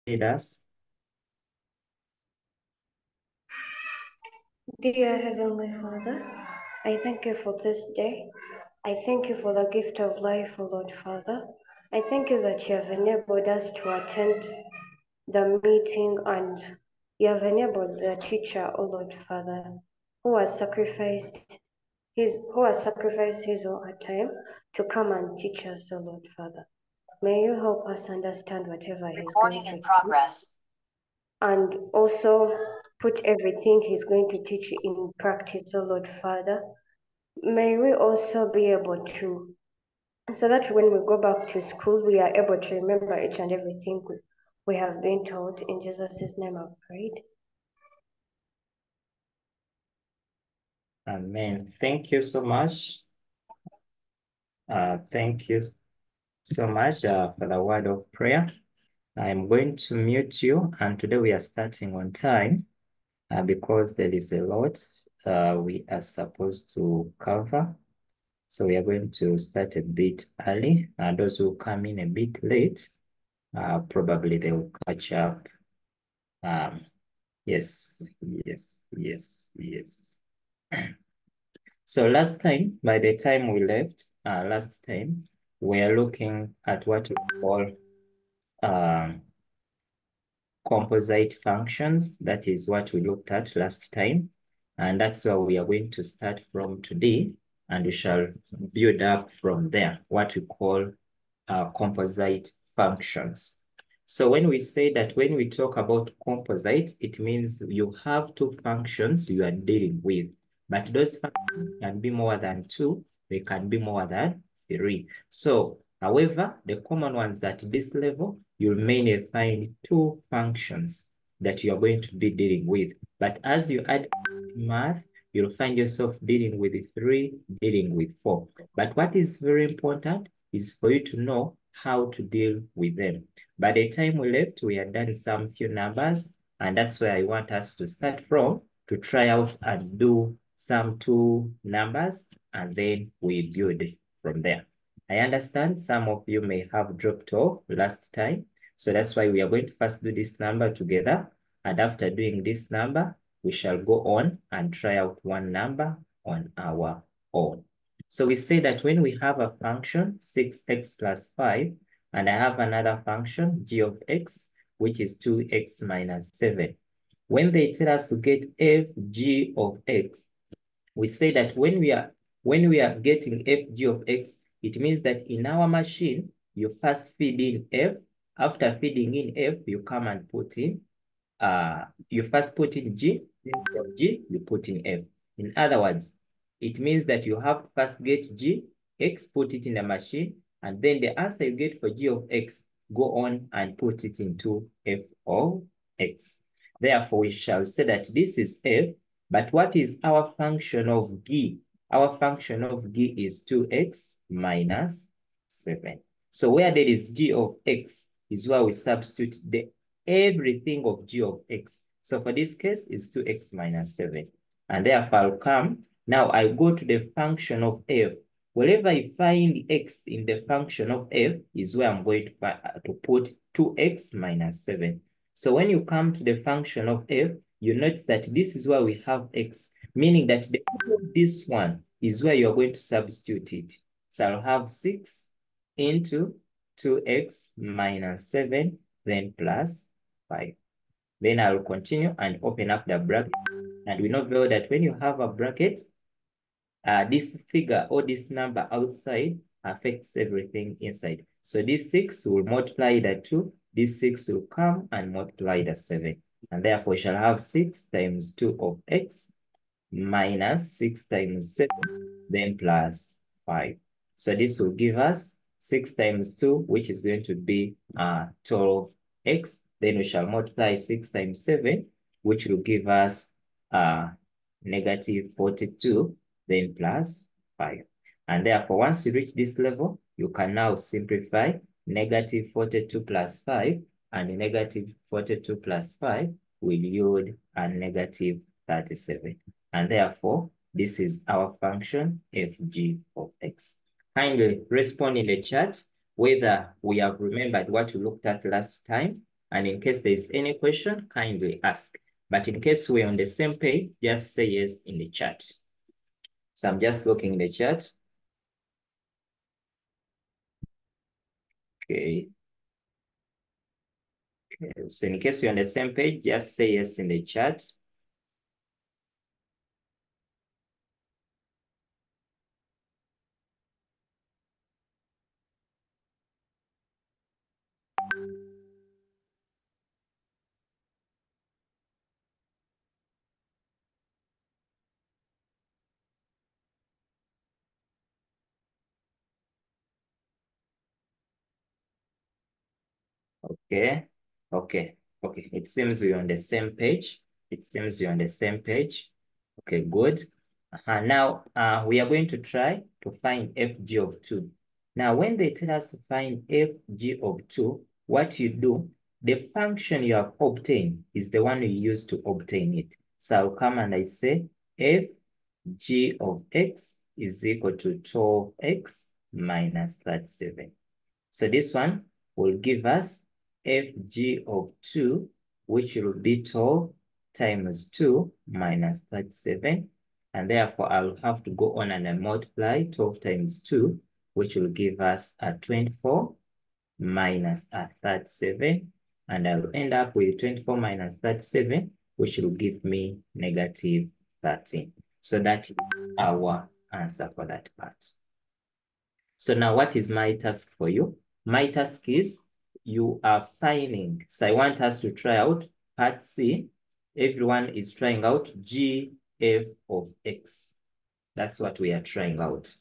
lead us. Dear Heavenly Father, I thank you for this day. I thank you for the gift of life, O Lord Father. I thank you that you have enabled us to attend the meeting and you have enabled the teacher, O Lord Father, who has sacrificed his own time to come and teach us, O Lord Father. May you help us understand whatever he's going to teach and also put everything he's going to teach in practice, O Lord Father. May we also be able to, so that when we go back to school, we are able to remember each and everything we have been taught. In Jesus' name I've prayed. Amen. Thank you so much. Thank you so much for the word of prayer. I'm going to mute you, and today we are starting on time because there is a lot we are supposed to cover. So we are going to start a bit early. Those who come in a bit late, probably they will catch up. Yes. So last time, by the time we left, last time, we are looking at what we call composite functions. That is what we looked at last time. And that's where we are going to start from today. And we shall build up from there, what we call composite functions. So when we say that when we talk about composite, it means you have two functions you are dealing with. But those functions can be more than two. They can be more than three. So, however, the common ones at this level, you'll mainly find two functions that you are going to be dealing with. But as you add math, you'll find yourself dealing with three, dealing with four. But what is very important is for you to know how to deal with them. By the time we left, we had done some few numbers, and that's where I want us to start from to try out and do some two numbers, and then we build from there. I understand some of you may have dropped off last time, so that's why we are going to first do this number together, and after doing this number, we shall go on and try out one number on our own. So we say that when we have a function 6x plus 5, and I have another function g of x, which is 2x minus 7. When they tell us to get f g of x, we say that when we are getting f g of x, it means that in our machine, you first feed in f. After feeding in f, you come and put in, you first put in g, then from g, you put in f. In other words, it means that you have to first get g, x, put it in the machine, and then the answer you get for g of x, go on and put it into f of x. Therefore, we shall say that this is f, but what is our function of g? Our function of g is 2x minus 7. So where there is g of x is where we substitute the everything of g of x. So for this case, is 2x minus 7. And therefore, I'll come. Now, I go to the function of f. Wherever I find x in the function of f is where I'm going to put 2x minus 7. So when you come to the function of f, you notice that this is where we have x, meaning that this one is where you're going to substitute it. So I'll have 6 into 2x minus 7, then plus 5. Then I will continue and open up the bracket. And we know well that when you have a bracket, this figure or this number outside affects everything inside. So this 6 will multiply the 2. This 6 will come and multiply the 7. And therefore, we shall have 6 times 2 of x minus 6 times 7, then plus 5. So this will give us 6 times 2, which is going to be 12x. Then we shall multiply 6 times 7, which will give us negative 42, then plus 5. And therefore, once you reach this level, you can now simplify negative 42 plus 5, and negative 42 plus 5 will yield a negative 37. And therefore, this is our function fg of x. Kindly respond in the chat whether we have remembered what we looked at last time And in case there is any question, kindly ask. But in case we're on the same page, just say yes in the chat. So I'm just looking in the chat. Okay. So in case you're on the same page, just say yes in the chat. Okay. Okay. Okay. It seems we're on the same page. It seems you're on the same page. Okay, good. Now, we are going to try to find fg of 2. Now, when they tell us to find fg of 2, what you do, the function you have obtained is the one you use to obtain it. So I'll come and I say fg of x is equal to 12x minus 37. So this one will give us fg of 2, which will be 12 times 2 minus 37. And therefore, I'll have to go on and I multiply 12 times 2, which will give us a 24 minus a 37. And I'll end up with 24 minus 37, which will give me negative 13. So that is our answer for that part. So now what is my task for you? My task is you are finding. So I want us to try out part C. Everyone is trying out GF of X. That's what we are trying out.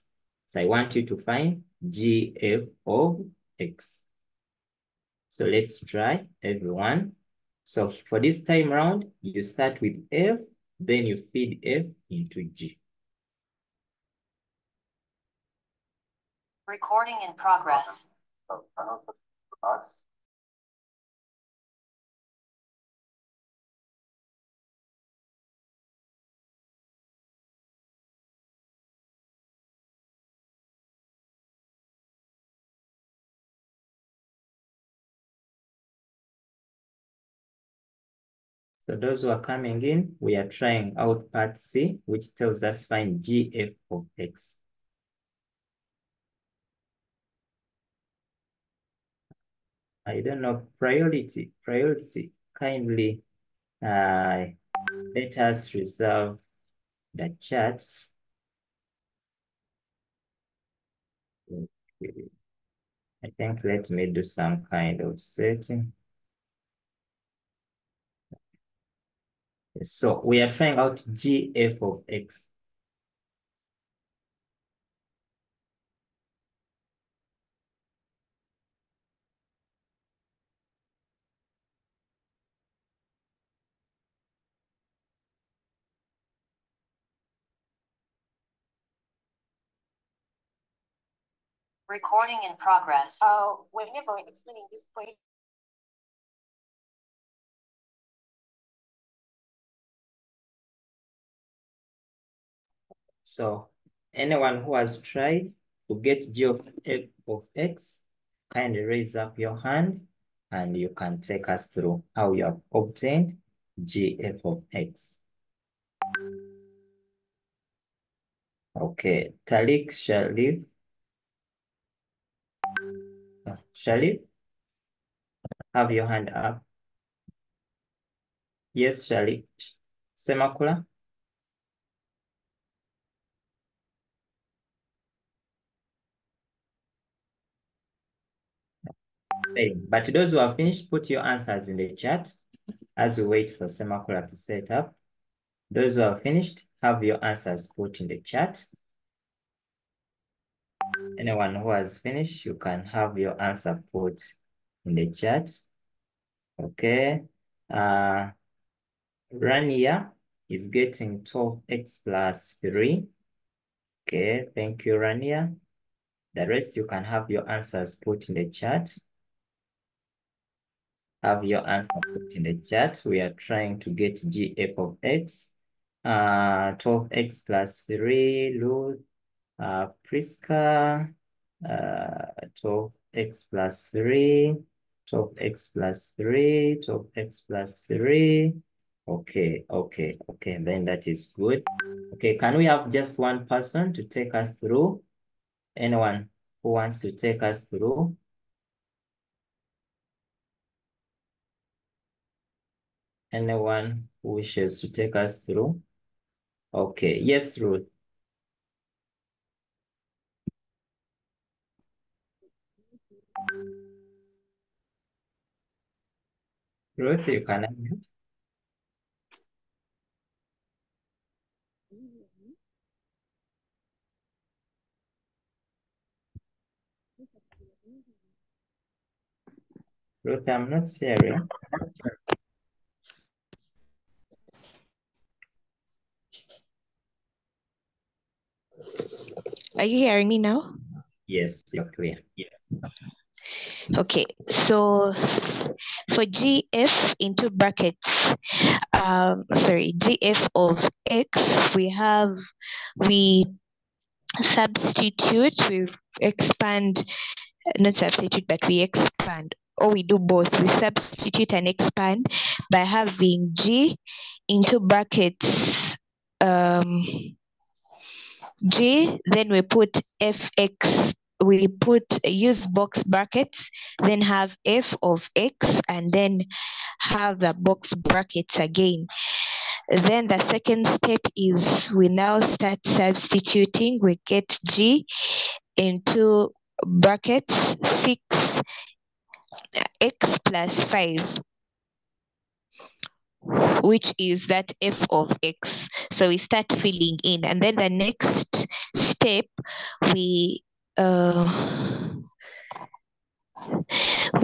So I want you to find GF of X. So let's try, everyone. So for this time round, you start with F, then you feed F into G. Recording in progress. So those who are coming in, we are trying out part C, which tells us find GF of X. I don't know, priority, kindly let us reserve the charts. Okay. I think let me do some kind of setting. So we are trying out GF of X. Recording in progress. Whenever explaining this point. So anyone who has tried to get G of X, kindly raise up your hand and you can take us through how you have obtained GF of X. Okay, Talik Sharif. Sharif, have your hand up. Yes, Sharif. Semakula. Okay. But those who have finished, put your answers in the chat as we wait for Semakula to set up. Those who have finished, have your answers put in the chat. Anyone who has finished, you can have your answer put in the chat. Okay. Rania is getting 12x plus 3. Okay, thank you, Rania. The rest, you can have your answers put in the chat. Have your answer put in the chat. We are trying to get GF of X. 12x plus 3, Ruth, Priska, 12x plus 3, 12x plus 3, 12x plus 3. Okay, okay, okay, then that is good. Okay, can we have just one person to take us through? Anyone who wants to take us through? Anyone who wishes to take us through? Okay, yes, Ruth. Ruth, you can unmute. Ruth, I'm not hearing. Are you hearing me now? Yes, you're clear. Okay, so for GF into brackets, GF of X, we substitute, we expand, not substitute, but we expand, or we do both. We substitute and expand by having G into brackets, G, then we put Fx, we use box brackets, then have F of X, and then have the box brackets again. Then the second step is we now start substituting. We get G into brackets 6x plus 5, which is that F of X. So we start filling in, and then the next step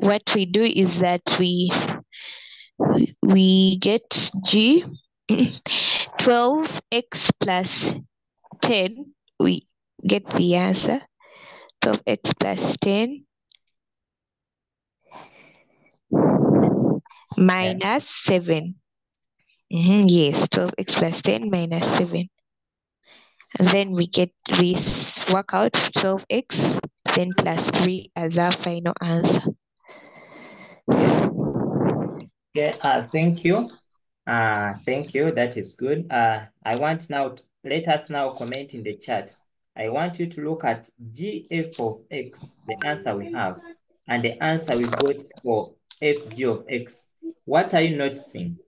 what we do is that we get G 12x plus 10, we get the answer 12x plus 10 minus 7. Yes, 12x plus 10 minus 7. And then we work out 12x then plus 3 as our final answer. Okay, thank you. Thank you. That is good. Let us now comment in the chat. I want you to look at GF of X, the answer we have, and the answer we got for FG of X. What are you noticing?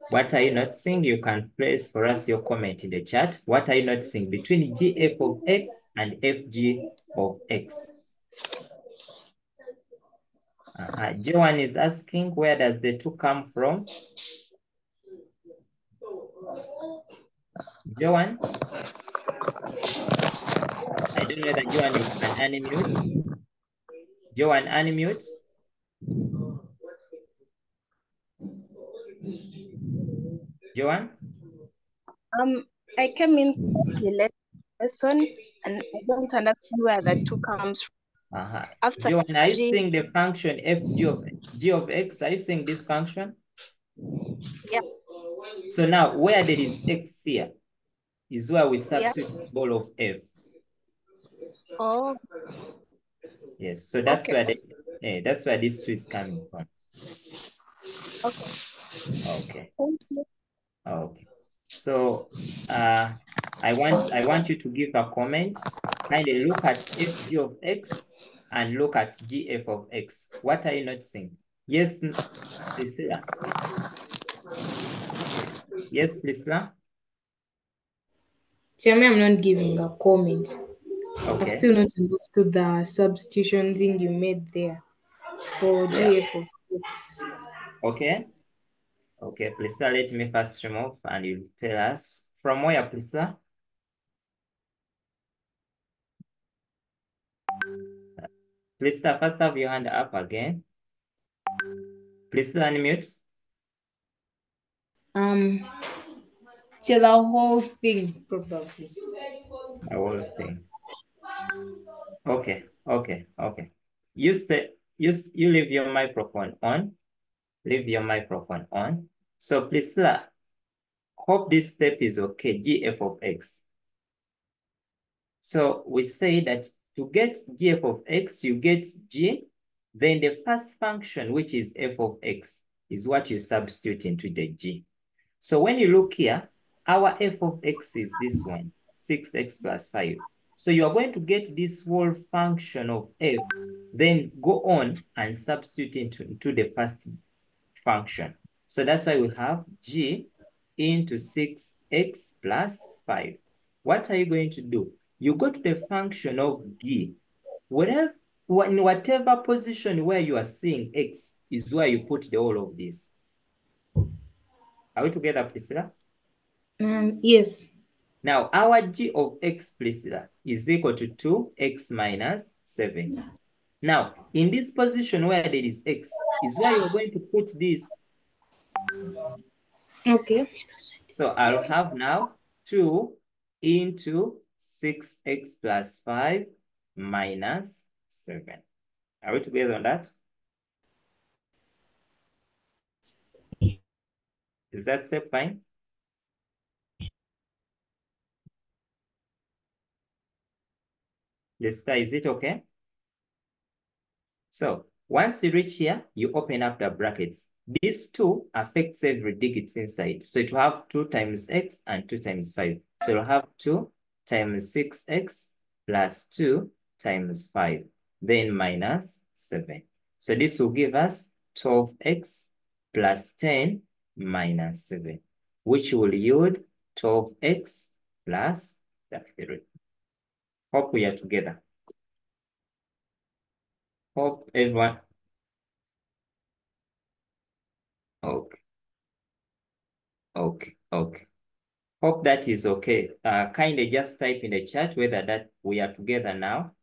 What are you noticing? You can place for us your comment in the chat. What are you noticing between GF of X and FG of X? Joan is asking, where does the 2 come from? Joan? I don't know that Joan, you can unmute. Joan, unmute. Joan? I came in the lesson and I don't understand where the 2 comes from. After Joan, are you G, seeing the function G of X? Are you seeing this function? yeah. So now where there is X here is where we substitute all of F. Oh. Yes, so that's okay. where that's where this 2 is coming from. Okay. Okay. Thank you. Okay. So I want you to give a comment. Kindly look at FG of X and look at GF of X. What are you noticing? Yes, Priscilla. Yes, Priscilla. Chairman, I'm not giving a comment. Okay. I've still not understood the substitution thing you made there for GF of X. Okay. Okay, Priscilla, let me first remove and you tell us. From where, Priscilla? Priscilla, first have your hand up again. Priscilla, unmute. To the whole thing, probably. The whole thing. Okay, okay, okay. You leave your microphone on. Leave your microphone on. So Priscilla, hope this step is okay, GF of X. So we say that to get GF of X, you get G, Then the first function, which is f of x, is what you substitute into the g. So when you look here, our f of x is this one, 6x plus 5. So you are going to get this whole function of f, then go on and substitute into the first function. So that's why we have g into 6x plus 5. What are you going to do? You go to the function of g. In whatever position where you are seeing x is where you put the whole of this. Are we together, Priscilla? Yes. Now, our g of x, Priscilla, is equal to 2x minus 7. Now, in this position where there is x, is where you're going to put this. Okay. So I'll have now 2 into 6x plus 5 minus 7. Are we together on that? Is that step fine? Lester, is it okay? So once you reach here, you open up the brackets. These 2 affects every digit inside. So it will have 2 times x and 2 times 5. So you'll have 2 times 6x plus 2 times 5, then minus 7. So this will give us 12x plus 10 minus 7, which will yield 12x plus 3. Hope we are together. Hope everyone. Okay. Hope that is okay. Kindly just type in the chat whether that we are together now.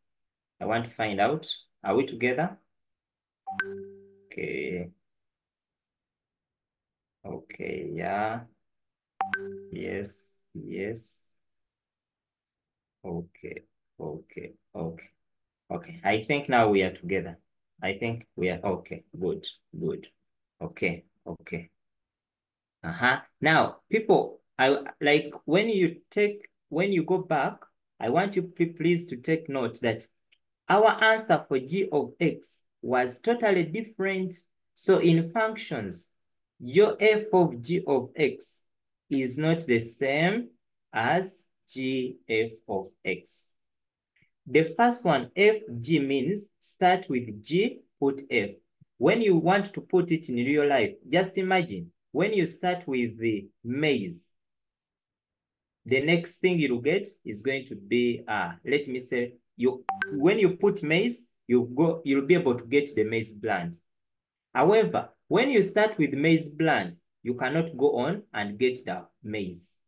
I want to find out. Are we together? Okay. Okay, yeah. Yes, yes. Okay, okay. I think now we are together. I think we are okay. Good. Okay. Now, people, I like when you go back, I want you please to take note that our answer for g of x was totally different. So in functions, your f of g of x is not the same as g f of x. The first one, fg, means start with g, put f. When you want to put it in real life, just imagine when you start with the maize, the next thing you'll get is going to be, let me say, when you put maize, you'll be able to get the maize bland. However, when you start with maize bland, you cannot go on and get the maize.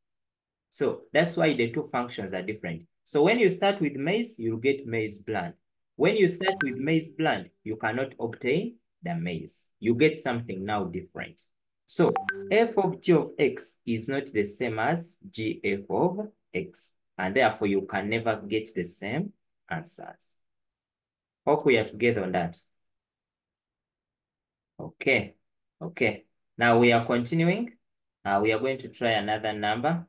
So that's why the 2 functions are different. So when you start with maize, you'll get maize bland. When you start with maize bland, you cannot obtain the maize. You get something now different. So f of g of x is not the same as g f of x, and therefore you can never get the same answers. Hope we are together on that. Okay. Now we are continuing. We are going to try another number.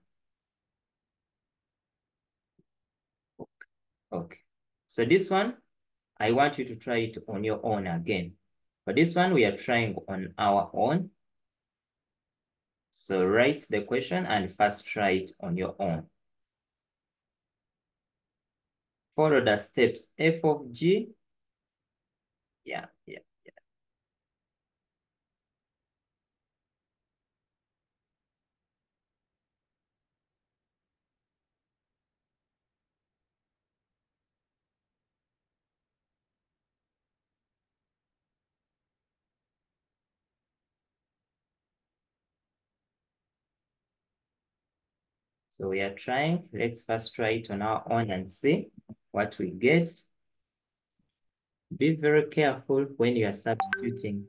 Okay. So this one, I want you to try it on your own again. For this one, we are trying on our own. So write the question and first try it on your own. Follow the steps. F of G. Yeah. So we are trying. Let's first try it on our own and see what we get. Be very careful when you are substituting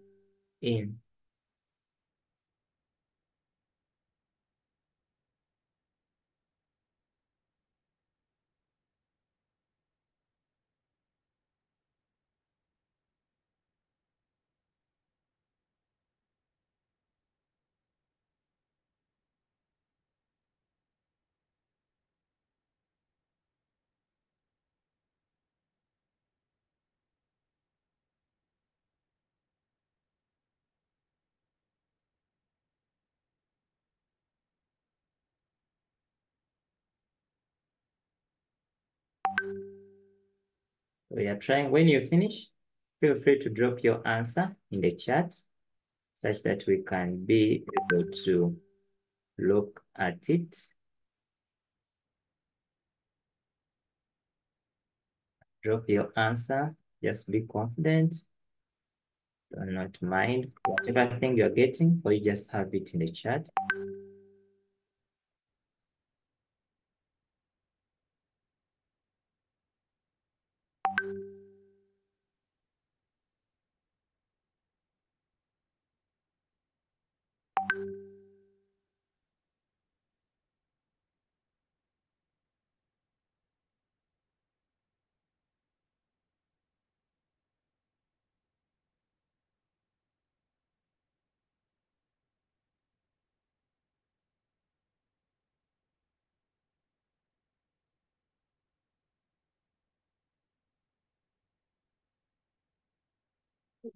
in. So you're trying. When you finish, feel free to drop your answer in the chat such that we can be able to look at it. Drop your answer. Just be confident. Do not mind whatever thing you're getting, or you just have it in the chat.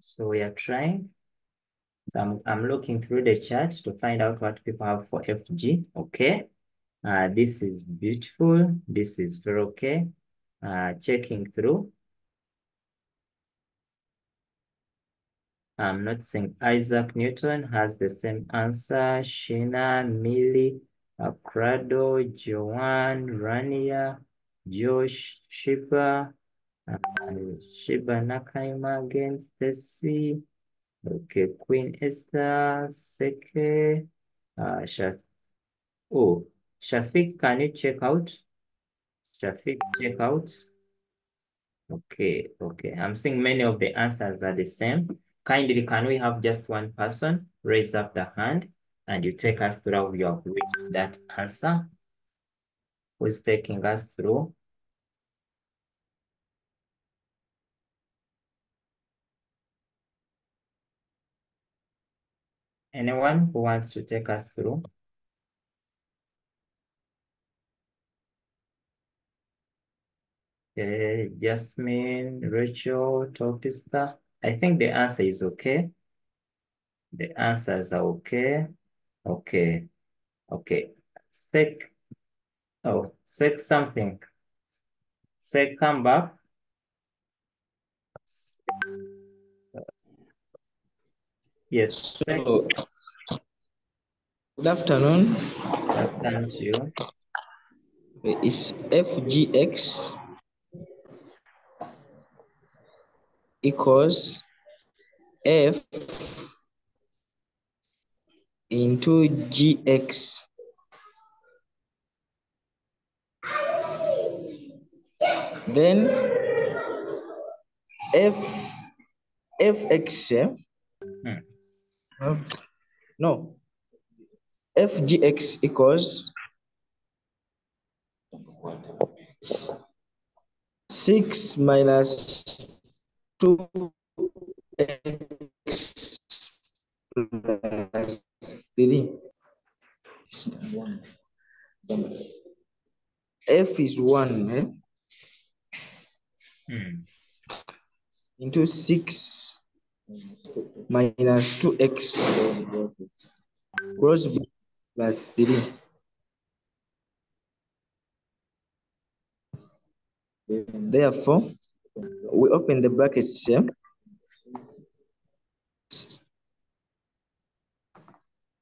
So we are trying. So I'm looking through the chat to find out what people have for FG. Okay. This is beautiful. This is very okay. Checking through. I'm not saying Isaac Newton has the same answer. Sheena, Millie, Crado, Joanne, Rania, Josh, Shiba, Shiba Nakaima again, Stacy. Okay, Queen Esther, Seke, Shaf. Oh, Shafiq, can you check out? Shafiq, check out. Okay, okay. I'm seeing many of the answers are the same. Kindly, can we have just one person raise up the hand and you take us through how you have reached that answer? Who's taking us through? Anyone who wants to take us through? Okay, Jasmine, Rachel, Topista. I think the answer is okay. The answers are okay. Okay, okay. Sec, oh, sec something. Sec, come back. Yes, sec. So, good afternoon. Good afternoon to you. Is FGX equals F into GX. Then FX, no, FGX equals 6 minus 2x plus 3. F is 1 into 6 minus 2x cross plus 3. Therefore, we open the brackets here.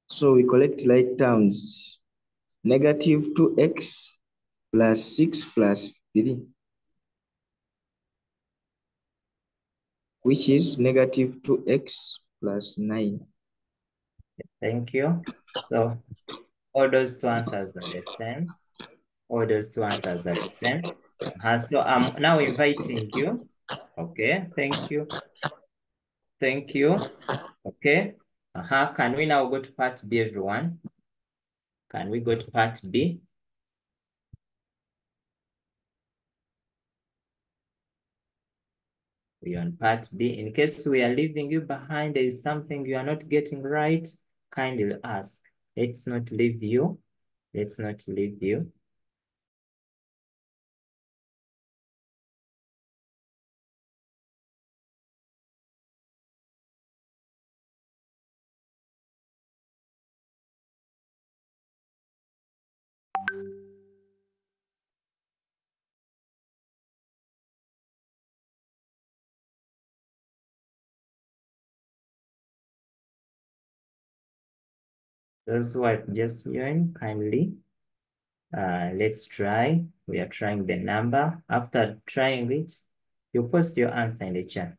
So we collect like terms. Negative 2x plus 6 plus 3, which is negative 2x plus 9. Thank you. So all those two answers are the same. All those two answers are the same. So I'm now inviting you. Okay, thank you. Thank you. Okay. Can we now go to part B, everyone? Can we go to part B? We are on part B. In case we are leaving you behind, there is something you are not getting right, kindly ask. Let's not leave you. Let's not leave you. Those who have just joined, kindly, let's try. We are trying the number. After trying it, you post your answer in the chat.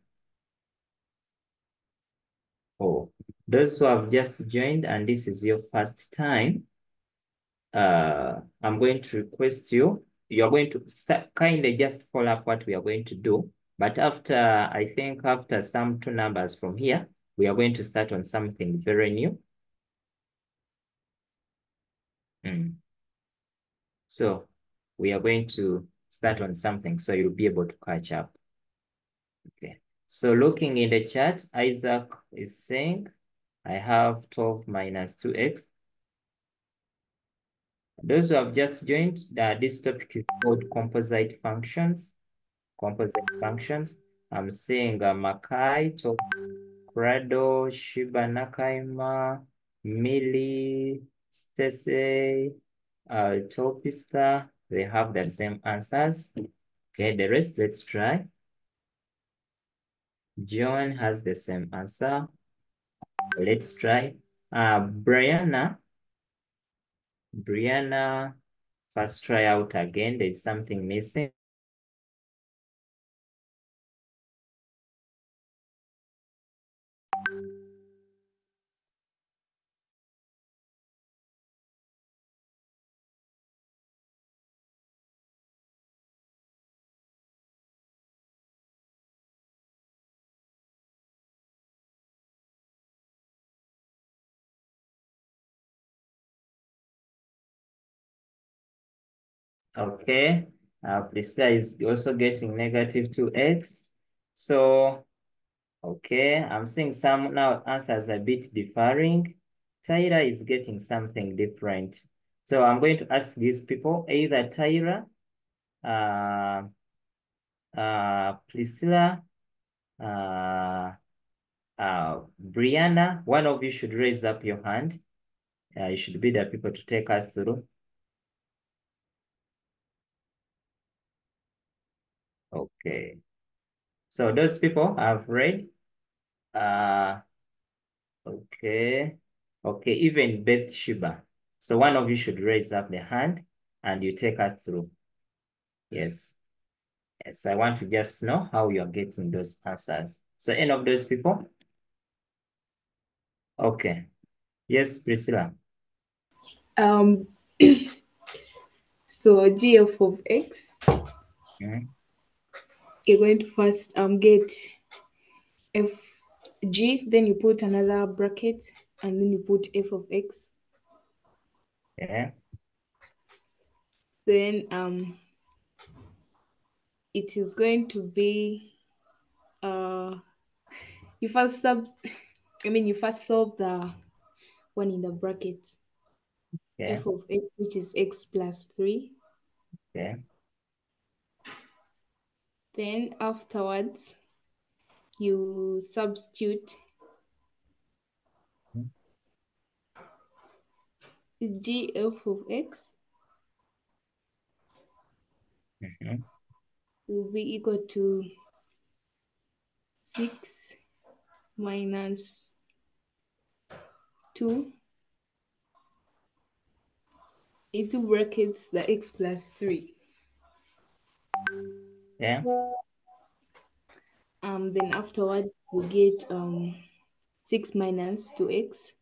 Oh, those who have just joined and this is your first time, I'm going to request you, you're going to start, kindly just follow up what we are going to do. But after, I think after some 2 numbers from here, we are going to start on something very new. So we are going to start on something so you'll be able to catch up. Okay. So looking in the chat, Isaac is saying, I have 12 minus 2x. Those who have just joined, this topic is called composite functions. Composite functions. I'm seeing Makai, Prado, Shiba Nakaima, Millie, Stacy, Topista. They have the same answers. Okay, the rest, let's try. John has the same answer. Let's try. Brianna, first try out again. There's something missing. Okay, Priscilla is also getting negative 2x. So, okay, I'm seeing some now answers a bit differing. Tyra is getting something different. So I'm going to ask these people, either Tyra, Priscilla, Brianna, one of you should raise up your hand. You should be the people to take us through. Okay. So those people have read. Okay. Okay, even Bathsheba. So one of you should raise up the hand and you take us through. Yes. Yes, I want to just know how you are getting those answers. So any of those people? Okay. Yes, Priscilla. So GF of X, you're going to first get FG, then you put another bracket, and then you put F of X. Yeah. Then it is going to be you first solve the one in the bracket. Yeah. F of X, which is X plus 3. Yeah. Then afterwards, you substitute GF of X will be equal to 6 minus 2 into brackets the X plus 3. Yeah. Then afterwards we get 6 minus 2x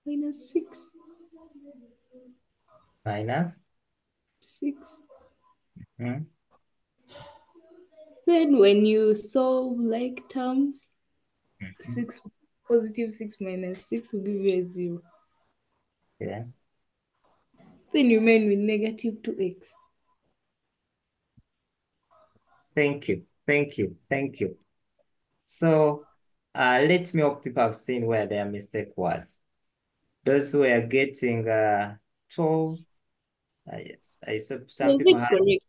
minus 6. Minus 6. Then when you solve like terms, 6 positive 6 minus 6 will give you a 0. Yeah. Then you remain with negative 2x. Thank you. Thank you. Thank you. So let me hope people have seen where their mistake was. Those who are getting 12. Yes, I saw some Is people it have. correct?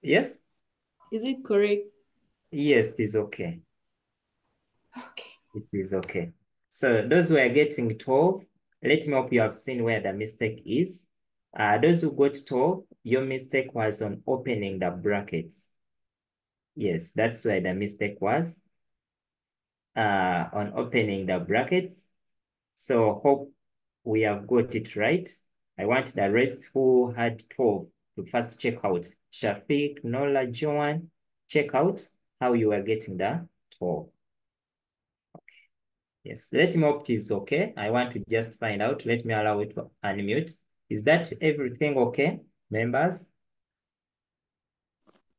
Yes? Is it correct? Yes, it is okay. Okay. It is okay. So those who are getting 12, let me hope you have seen where the mistake is. Those who got 12, your mistake was on opening the brackets. Yes, that's where the mistake was. on opening the brackets. So hope we have got it right. I want the rest who had 12 to first check out. Shafiq, Nola, Joan, check out how you are getting the 12. Okay. Yes, let me hope it is okay. I want to just find out. Let me allow it to unmute. Is that everything okay, members?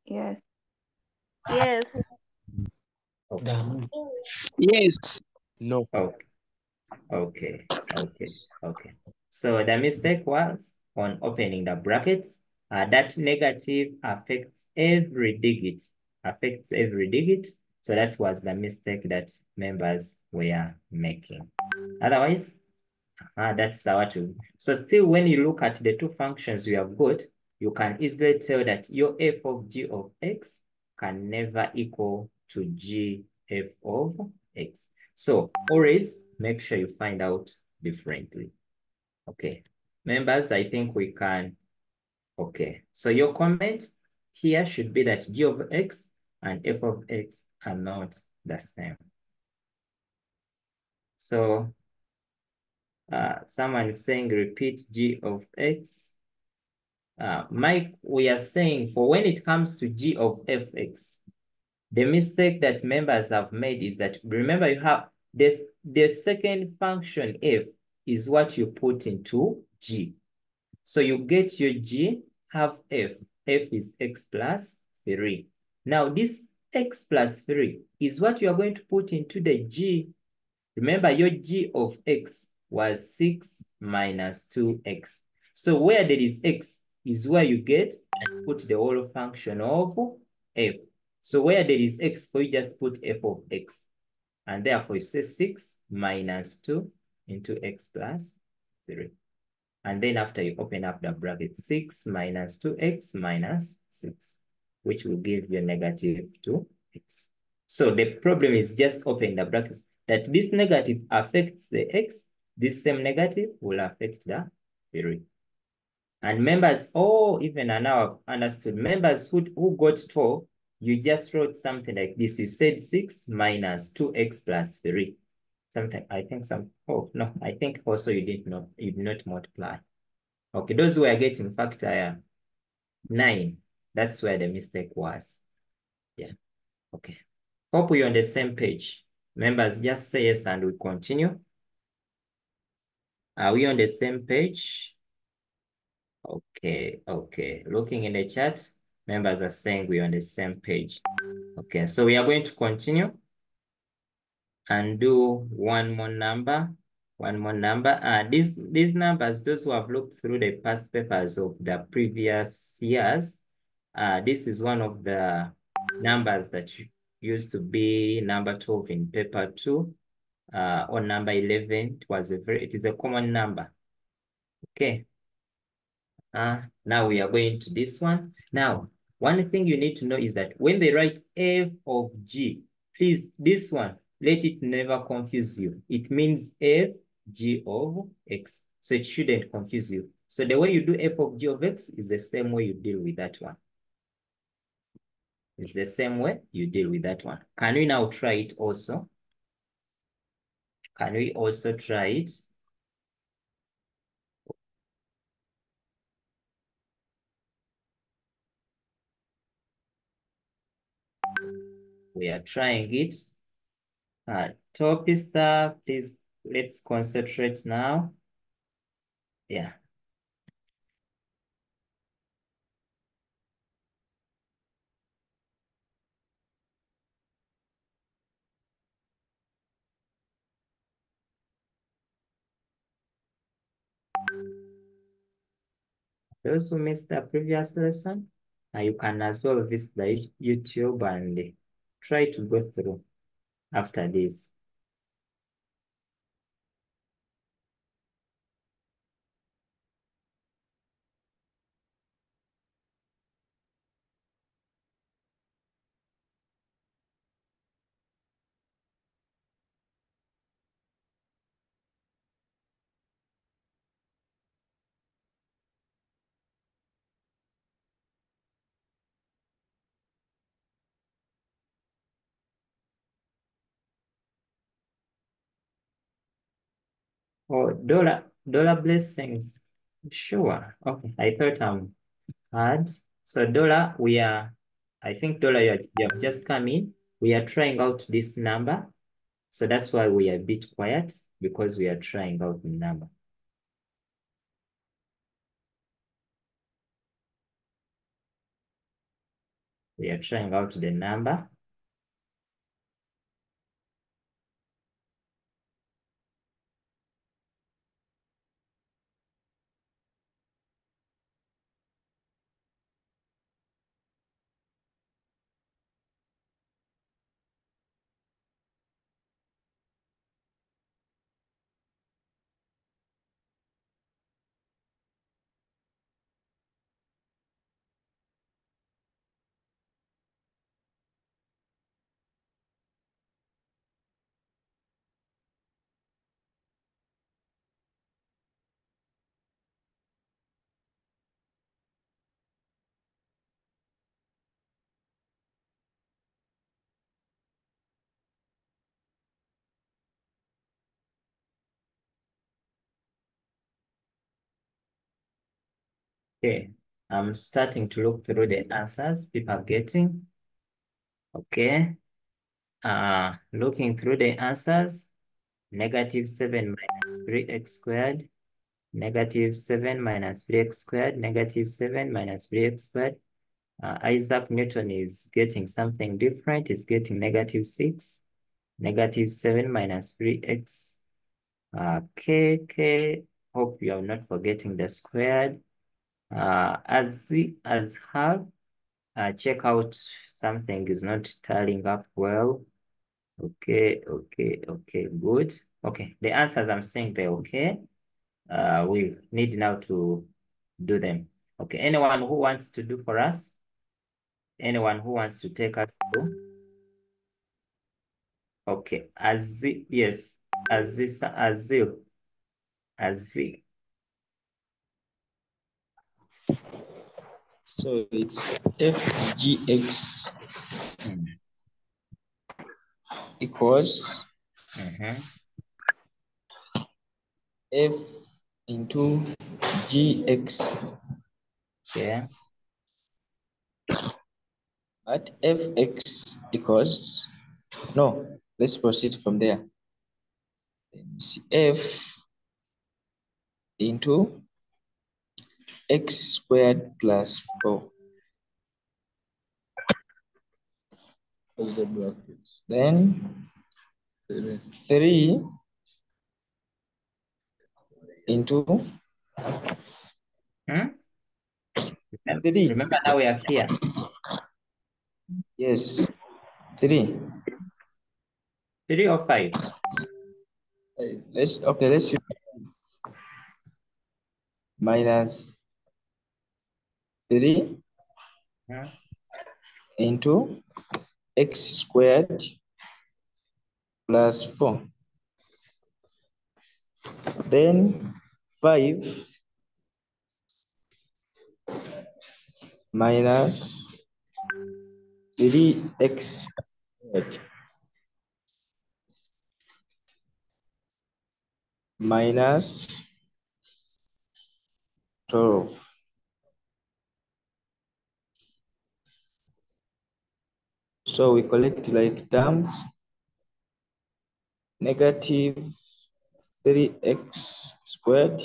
Yes. Yes. Okay. Yes. No. Okay. Okay, okay, okay. So the mistake was on opening the brackets. That negative affects every digit, So that was the mistake that members were making. Otherwise, that's our two. So still, when you look at the two functions we have got, you can easily tell that your f of g of x can never equal to g f of x. So always make sure you find out differently. Okay, members, I think we can. Okay, so your comment here should be that g of x and f of x are not the same. So someone is saying repeat g of x. Mike, we are saying for when it comes to g of fx, the mistake that members have made is that, remember, you have this, the second function f is what you put into g. So you get your g, have f. F is x plus 3. Now this x plus 3 is what you are going to put into the g. Remember, your g of x was 6 minus 2x. So where there is x is where you get and put the whole function of f. So where there is x, you just put f of x. And therefore you say 6 minus 2 into x plus 3. And then after you open up the bracket, 6 minus 2x minus 6, which will give you negative 2x. So the problem is just open the brackets, that this negative affects the x, this same negative will affect the 3. And members, even are now understood. Members who got 12, you just wrote something like this. You said 6 minus 2x plus 3. Something, I think no, I think also you did not multiply. Okay, those who are getting factor 9, that's where the mistake was. Yeah, okay. Hope we're on the same page. Members, just say yes and we continue. Are we on the same page? Okay, okay. Looking in the chat, members are saying we're on the same page. Okay, so we are going to continue and do one more number. These numbers, those who have looked through the past papers of the previous years, this is one of the numbers that used to be number 12 in paper 2, or number 11. It is a common number. Okay. Now we are going to this one. Now, one thing you need to know is that when they write f of g, please, this one, let it never confuse you. It means f g of x. So it shouldn't confuse you. So the way you do f of g of x is the same way you deal with that one. It's the same way you deal with that one. Can we now try it also? Can we also try it? We are trying it. Topista, please, let's concentrate now. Yeah. Those who missed the previous lesson, you can as well visit the YouTube and try to go through after this. Oh, dollar blessings. Sure. Okay. I thought I'm hard. So dollar, I think dollar, you have just come in. We are trying out this number. So that's why we are a bit quiet, because we are trying out the number. We are trying out the number. Okay. I'm starting to look through the answers people are getting. Okay. Looking through the answers, -7 minus 3x squared, -7 minus 3x squared, -7 minus 3x squared. Isaac Newton is getting something different. He's getting -6, -7 minus 3x. Okay. Hope you are not forgetting the squared. As have, check out something is not tallying up well. Okay, good. Okay, the answers I'm saying they're okay. We need now to do them. Okay, anyone who wants to do for us? Anyone who wants to take us through? Okay, yes, Azil. So it's FGX equals F into GX. Yeah. But Fx equals, no, let's proceed from there. It's F into x squared plus 4. Close the brackets. Then 3 into 3. Remember now we are here. Yes, 3. 3 or 5? Let's use minus 3 into x squared plus 4. Then 5 minus 3x squared minus 12. So we collect like terms, negative 3x squared.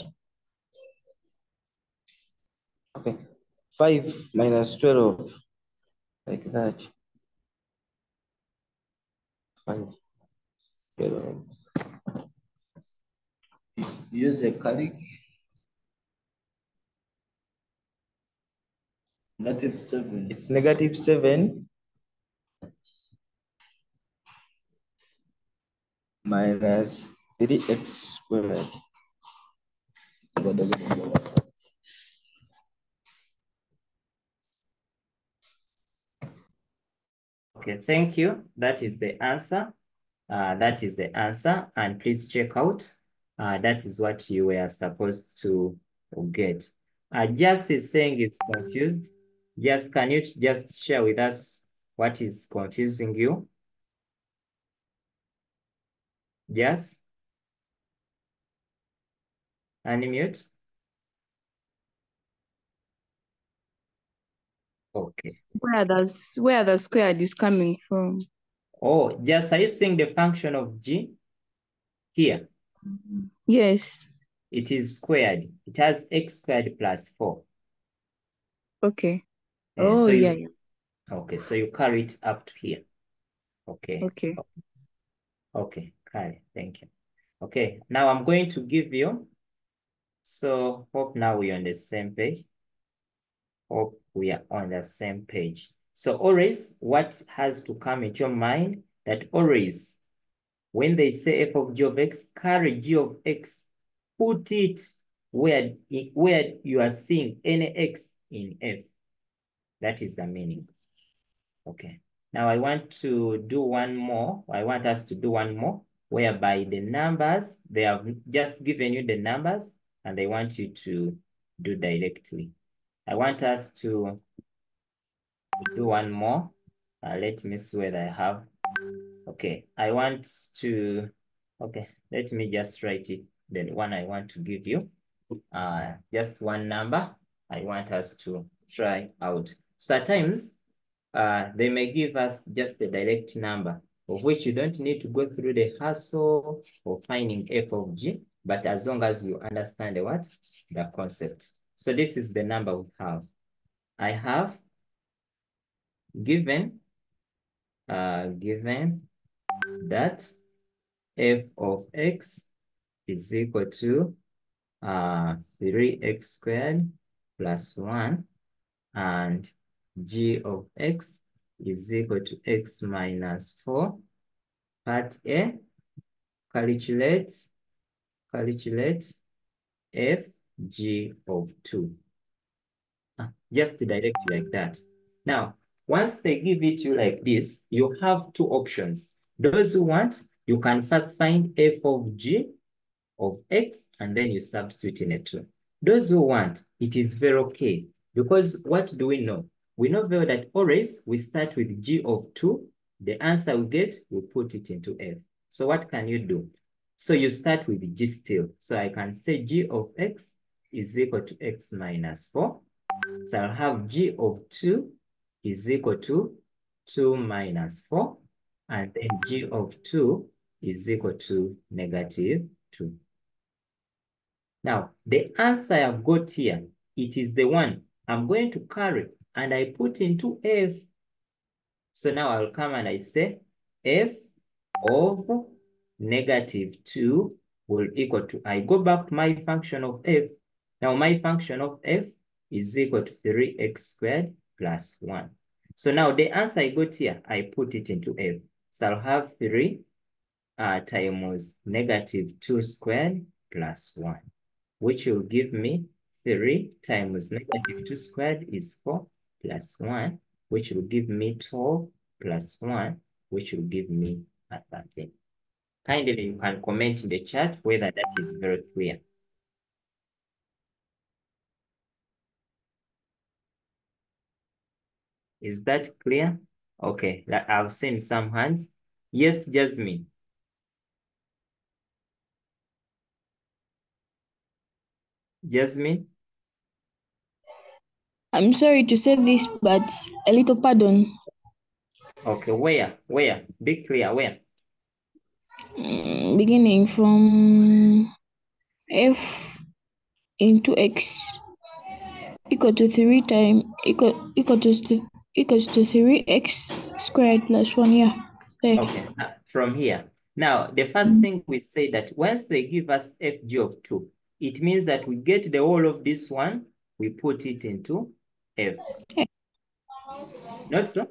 Okay, 5 minus 12, like that. 5, 12. Use a calc. -7. It's -7 minus 3x squared. Okay, thank you. That is the answer. That is the answer. And please check out. That is what you were supposed to get. Just is saying it's confused. Just can you just share with us what is confusing you? Yes. Unmute. Okay. Where the squared is coming from? Oh, just are you seeing the function of g here? Yes. It is squared. It has x squared plus 4. Okay. And Oh, so yeah. okay, so you carry it up to here. Okay. Okay. Okay, carry. Thank you. Okay, now I'm going to give you. So hope now we're on the same page. Hope we are on the same page. So always what has to come into your mind that always when they say f of g of x, carry g of x, put it where you are seeing any x in f. That is the meaning. Okay. Now I want to do one more. I want us to do one more whereby the numbers, they have just given you the numbers and they want you to do directly. I want us to do one more. Let me see whether I have. Okay, I want to, okay, let me just write it. The one I want to give you, just one number I want us to try out. So at times, they may give us just a direct number of which you don't need to go through the hassle of finding f of g, but as long as you understand the concept. So this is the number we have. I have given that f of x is equal to 3x squared plus 1 and g of x is equal to x minus 4. Part A, calculate f g of 2. Just direct like that. Now, once they give it to you like this, you have two options. Those who want, you can first find f of g of x, and then you substitute in a 2. Those who want, it is very okay. Because what do we know? We know very that always we start with g of 2. The answer we get, we put it into f. So what can you do? So you start with g still. So I can say g of x is equal to x minus 4. So I'll have g of 2 is equal to 2 minus 4. And then g of 2 is equal to negative 2. Now, the answer I've got here, it is the one I'm going to carry and I put into f. So now I'll come and I say f of negative 2 will equal to, I go back to my function of f. Now my function of f is equal to 3x squared plus 1. So now the answer I got here, I put it into f. So I'll have 3 times negative 2 squared plus 1, which will give me 3 times negative 2 squared is 4 plus 1, which will give me 12 plus 1, which will give me 13. Kindly, you can comment in the chat whether that is very clear. Is that clear? Okay, I've seen some hands. Yes, Jasmine. Jasmine? I'm sorry to say this, but a little pardon. Okay, where? Be clear, where? Beginning from f into x equal to 3 times equals to 3x squared plus 1. Yeah. There. Okay, from here. Now, the first thing we say that once they give us fg of 2, it means that we get the whole of this one, we put it into f. Not so?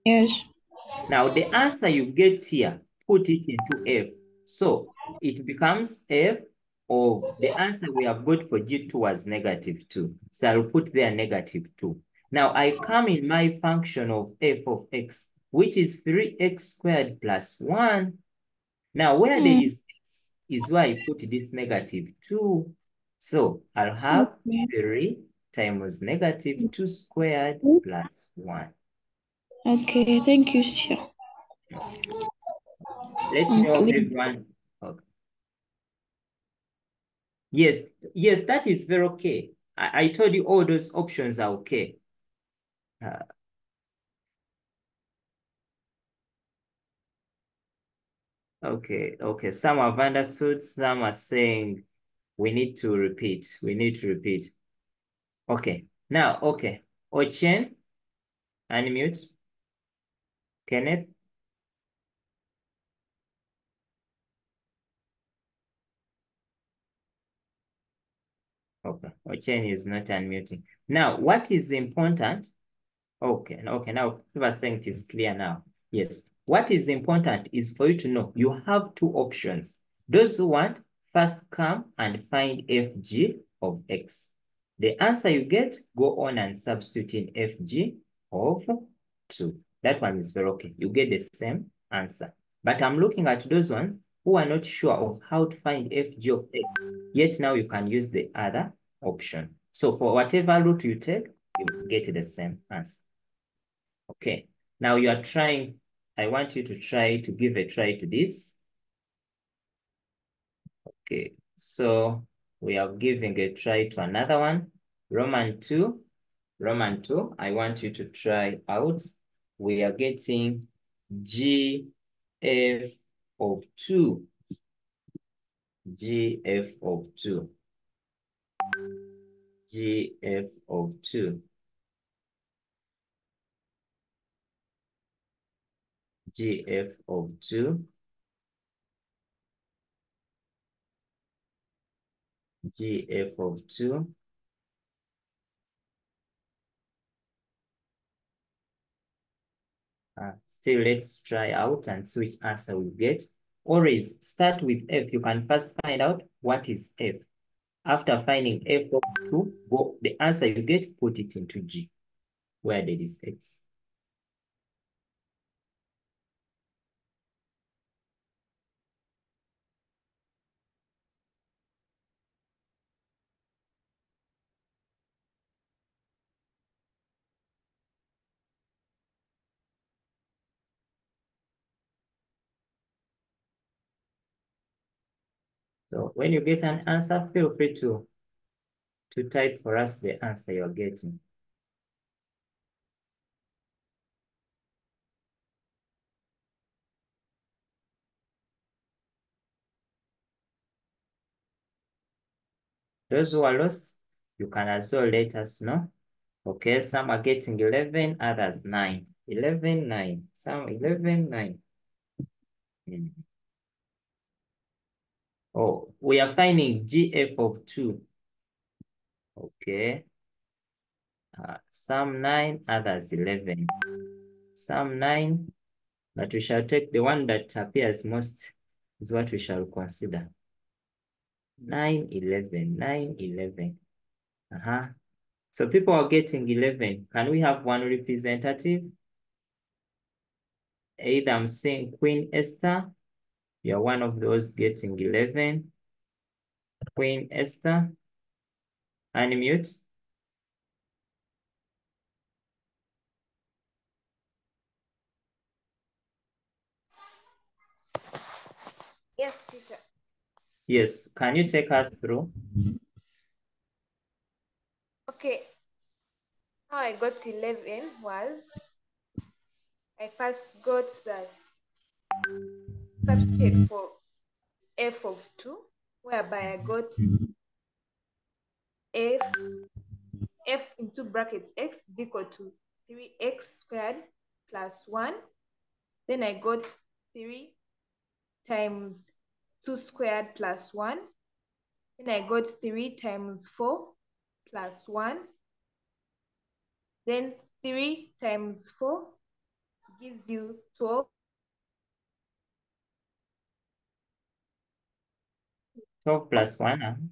Yes. Now, the answer you get here, put it into f. So, it becomes f of the answer we have got for G2 was negative 2. So, I'll put there negative 2. Now, I come in my function of f of x, which is 3x squared plus 1. Now, where there is x is where I put this negative 2. So, I'll have 3 times negative 2 squared plus 1. Okay, thank you, sir. Let me know everyone. Okay. Yes, yes, that is very okay. I told you all those options are okay. Okay, okay. Some have understood, some are saying we need to repeat. We need to repeat. Okay, now, okay. Ochen, unmute. Kenneth. Okay, Ochen is not unmuting. Now, what is important? Okay, okay, now people are saying it is clear now. Yes, what is important is for you to know you have two options. Those who want, first come and find fg of x. The answer you get, go on and substitute in fg of 2. That one is very okay. You get the same answer. But I'm looking at those ones who are not sure of how to find fg of x, yet now you can use the other option. So for whatever route you take, you get the same answer. Okay, now you are trying, I want you to try to give a try to this. Okay, so we are giving a try to another one. Roman 2, I want you to try out. We are getting GF of 2. GF of 2. GF of 2. GF of 2. GF of 2. Still, let's try out and see which answer we get. Always start with F. You can first find out what is F. After finding F of 2, go the answer you get, put it into G, where there is X. So when you get an answer, feel free to type for us the answer you're getting. Those who are lost, you can as well let us know. Okay, some are getting 11, others 9. 11, 9. Some 11, 9. Oh, we are finding GF of 2. Okay. Some 9, others 11. Some 9, but we shall take the one that appears most is what we shall consider. 9, 11, 9, 11. So people are getting 11. Can we have one representative? Either I'm saying Queen Esther. You're one of those getting 11. Queen Esther. Unmute. Yes, teacher. Yes, can you take us through? Okay. How I got 11 was I first got the substitute for f of 2, whereby I got f into brackets x is equal to 3x squared plus 1. Then I got 3 times 2 squared plus 1. Then I got 3 times 4 plus 1. Then 3 times 4 gives you 12. 12 plus 1.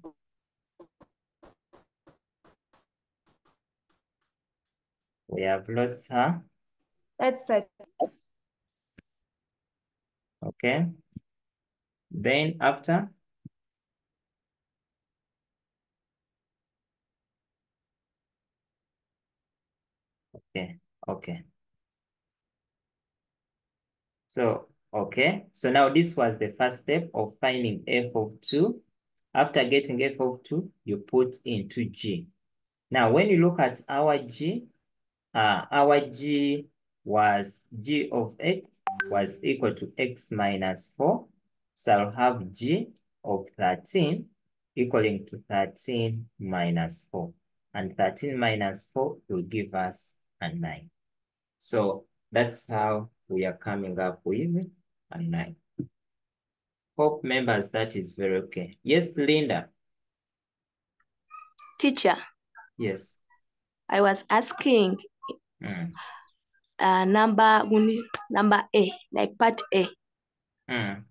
We have lost her. That's that. Okay. Then after? Okay, okay. So, okay. So now this was the first step of finding f of 2. After getting f of 2, you put into g. Now, when you look at our g was g of x was equal to x minus 4. So I'll have g of 13 equaling to 13 minus 4. And 13 minus 4 will give us a 9. So that's how we are coming up with a 9. Hope members, that is very okay. Yes, Linda. Teacher, Yes. I was asking Mm. number A, like part A, Mm.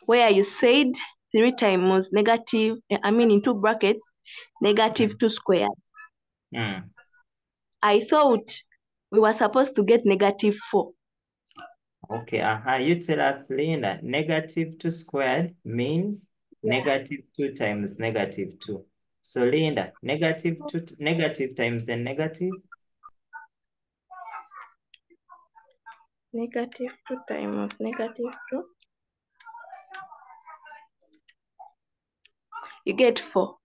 where you said 3 times negative, into brackets, negative 2 squared. Mm. I thought we were supposed to get negative 4. Okay, you tell us, Linda, negative 2 squared means negative 2 times negative 2. So, Linda, negative times the negative? Negative 2 times negative 2. You get 4.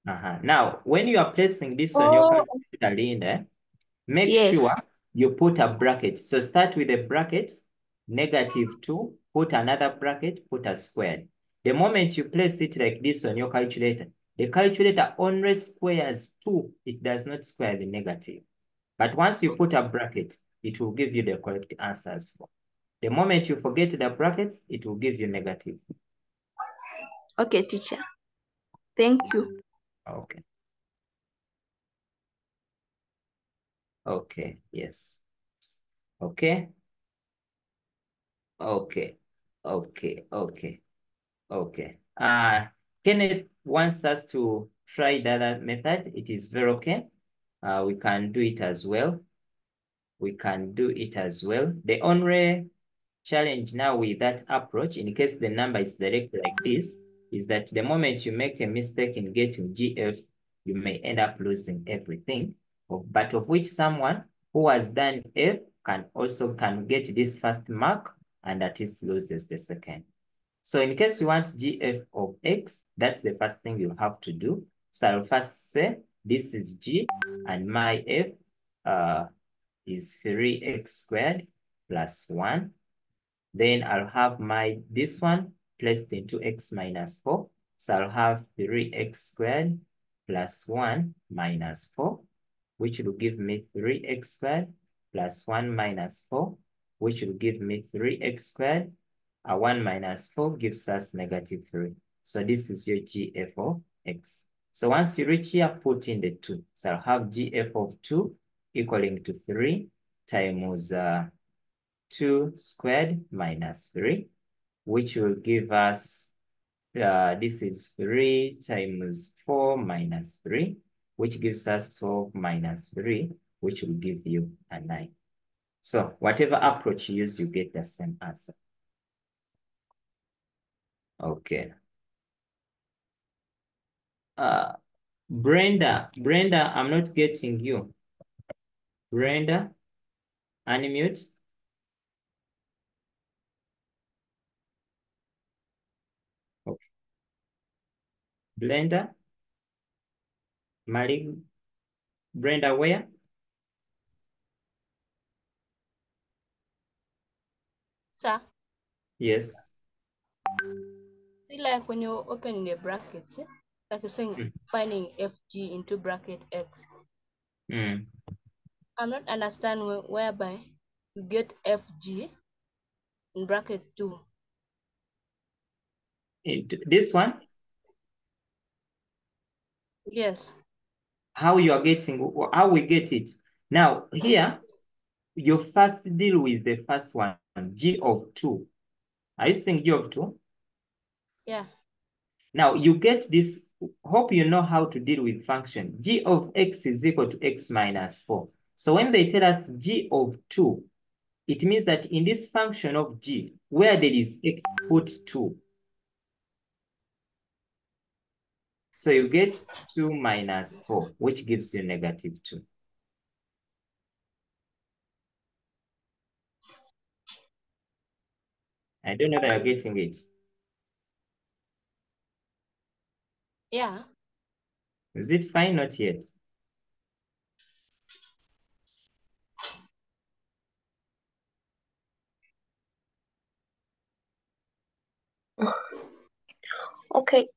Now, when you are placing this on your calculator, Linda, make sure Yes. you put a bracket. So start with a bracket, negative 2, put another bracket, put a squared. The moment you place it like this on your calculator, the calculator only squares 2. It does not square the negative. But once you put a bracket, it will give you the correct answers. The moment you forget the brackets, it will give you negative. Okay, teacher. Thank you. Okay. Okay, yes. Okay. Okay. Okay. Okay. Okay. Kenneth wants us to try the other method. It is very okay. We can do it as well. We can do it as well. The only challenge now with that approach, in case the number is direct like this, is that the moment you make a mistake in getting GF, you may end up losing everything. But of which someone who has done F can get this first mark and at least loses the second. So in case you want GF of X, that's the first thing you have to do. So I'll first say this is G and my F is 3x squared plus 1. Then I'll have this one placed into x minus 4. So I'll have 3x squared plus 1 minus 4, which will give me 3x squared plus 1 minus 4, which will give me 3x squared. 1 minus 4 gives us negative 3. So this is your GF of x. So once you reach here, put in the 2. So I'll have GF of 2 equaling to 3 times 2 squared minus 3, which will give us, this is 3 times 4 minus 3, which gives us 12 minus 3, which will give you a 9. So whatever approach you use, you get the same answer. Okay. Brenda, I'm not getting you. Brenda, unmute. Okay. Brenda, where? Sir, Yes. see, like when you open the brackets, like you're saying, finding FG into bracket X. Mm. I'm not understanding whereby you get FG in bracket 2. This one? Yes. How you are getting, how we get it. Now, here, you first deal with the first one, G of 2. Are you saying G of 2? Yeah. Now, you get this, hope you know how to deal with function. G of x is equal to x minus 4. So when they tell us G of 2, it means that in this function of G, where there is x, put 2. So you get 2 minus 4, which gives you negative 2. I don't know that you're getting it. Yeah. Is it fine? Not yet. Okay,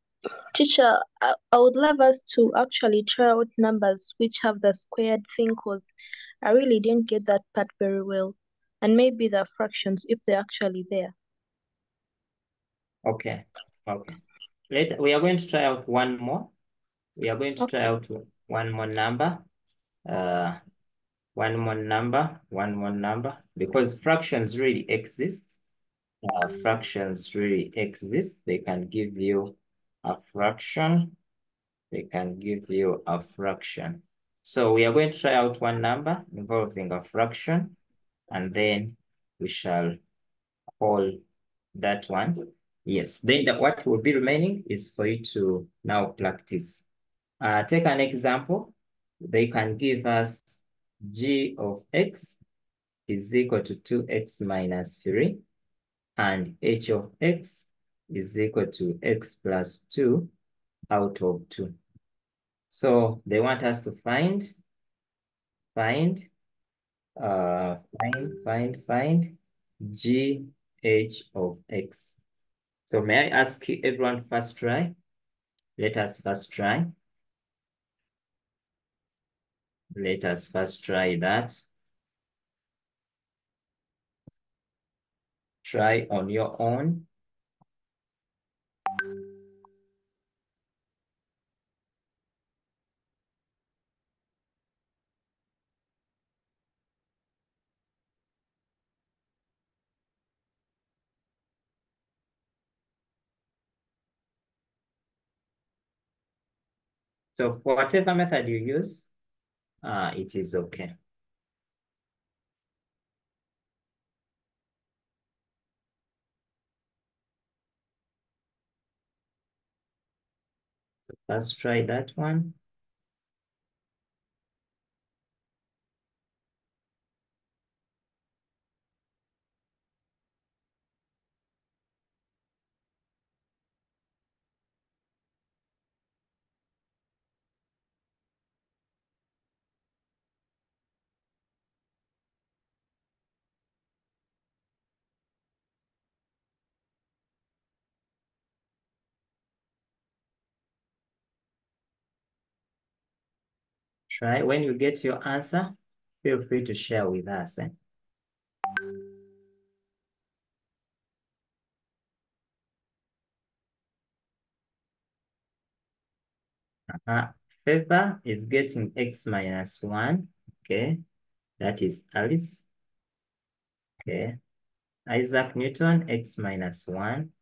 teacher, I would love us to actually try out numbers which have the squared thing because I really didn't get that part very well. And maybe the fractions if they're actually there. Okay. Okay. Later, we are going to try out one more. We are going to try out one more number. One more number, because fractions really exist. Fractions really exist. They can give you a fraction. They can give you a fraction. So we are going to try out one number involving a fraction, and then we shall call that one. Yes, then what will be remaining is for you to now practice. Take an example. They can give us g of x is equal to 2x minus 3, and h of x is equal to x plus 2 out of 2. So they want us to find g h of x. So may I ask everyone first try? Let us first try. Let us first try that. Try on your own. So for whatever method you use, it is okay. So first try that one. Try. When you get your answer, feel free to share with us. Favor is getting x minus 1. Okay, that is Alice. Okay, Isaac Newton, x minus 1.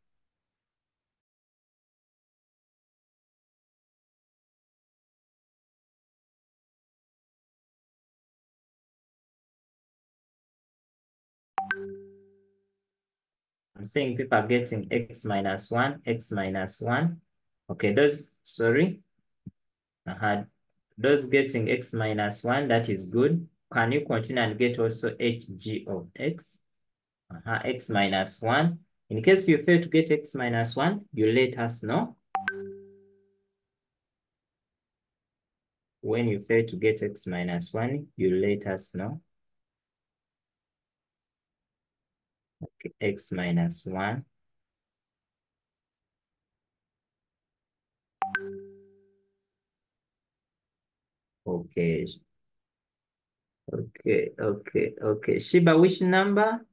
I'm saying people are getting x minus 1, x minus 1. Okay, those getting x minus 1, that is good. Can you continue and get also hg of x? X minus 1. In case you fail to get x minus 1, you let us know. When you fail to get x minus 1, you let us know. Okay, x minus 1. Okay. Okay. Shiba, which number?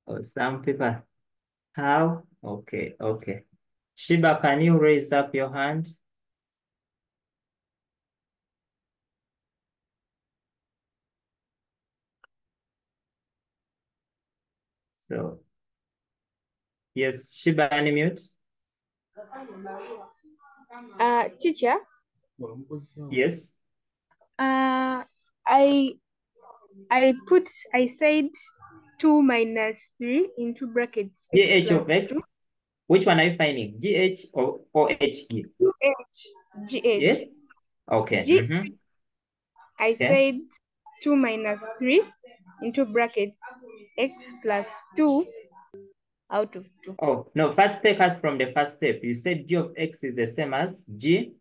Oh, some people. How? Okay. Shiba, can you raise up your hand? So, yes, Shiba, unmute. Teacher, Yes. I said 2 minus 3 into brackets x GH plus of x. 2. Which one are you finding? GH or HG? 2h. Yes. Okay. G. I Okay. said 2 minus 3 into brackets x plus 2. out of 2. Oh, no, first take us from the first step. You said g of x is the same as g.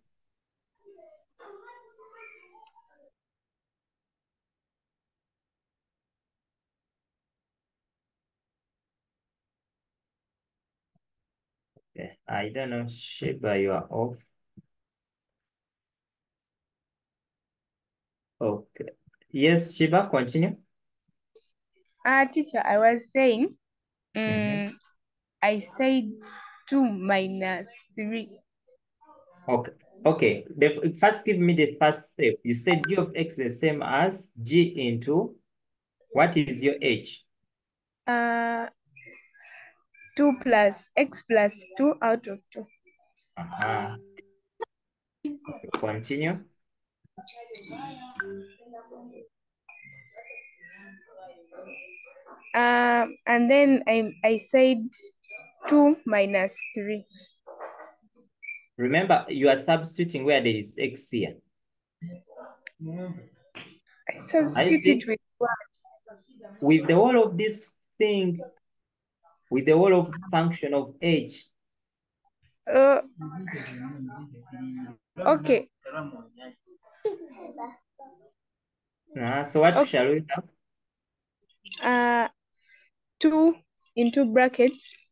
Okay, I don't know, Sheba, you are off. Okay. Yes, Sheba, continue. Teacher, I was saying, Mhm. I said 2 minus 3. Okay. Okay. First, give me the first step. You said g of x is the same as g into what is your h? 2 plus x plus 2 out of 2. Uh-huh. Okay, continue. And then I said 2 minus 3. Remember, you are substituting where there is x here. I substitute with what? With the whole of this thing, with the whole of function of h. Okay. So what Okay. shall we have? 2 into brackets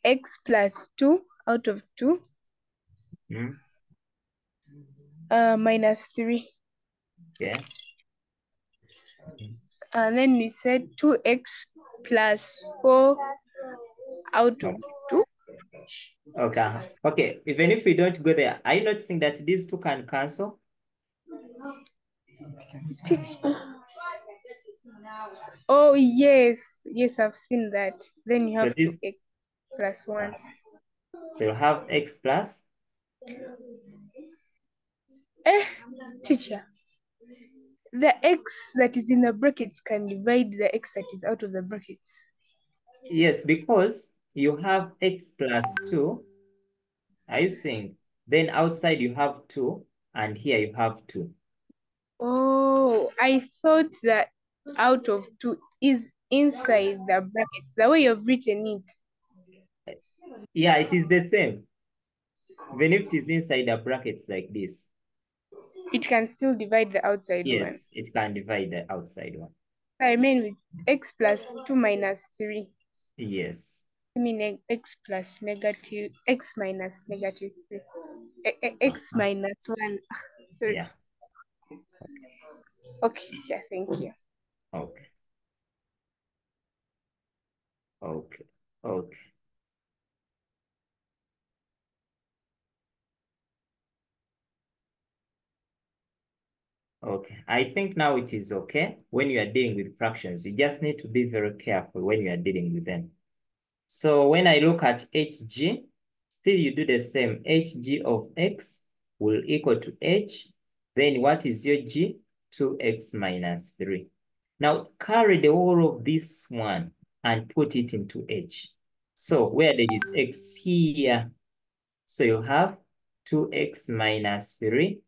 x plus 2 out of 2 minus 3. Okay. And then we said 2x plus 4 out of 2. Okay. Okay. Even if we don't go there, are you noticing that these two can cancel? Oh, yes. Yes, I've seen that. Then you So have this 2x plus 1. So you have x plus? Teacher, the x that is in the brackets can divide the x that is out of the brackets. Yes, because you have x plus 2. Are you seeing? Then outside you have 2, and here you have 2. Oh, I thought that out of 2 is inside the brackets, the way you've written it. Yeah, it is the same. Even if it is inside the brackets like this. It can still divide the outside one. Yes, it can divide the outside one. I mean with x plus 2 minus 3. Yes. I mean x plus negative, x minus negative 3. X minus 1. Sorry. Yeah. Okay, teacher, thank you. Okay. Okay. Okay. Okay, I think now it is okay. When you are dealing with fractions, you just need to be very careful when you are dealing with them. So when I look at hg, still you do the same. Hg of x will equal to h. Then what is your g? 2x minus 3. Now carry the whole of this one and put it into h. So where there is x here, so you have 2x minus 3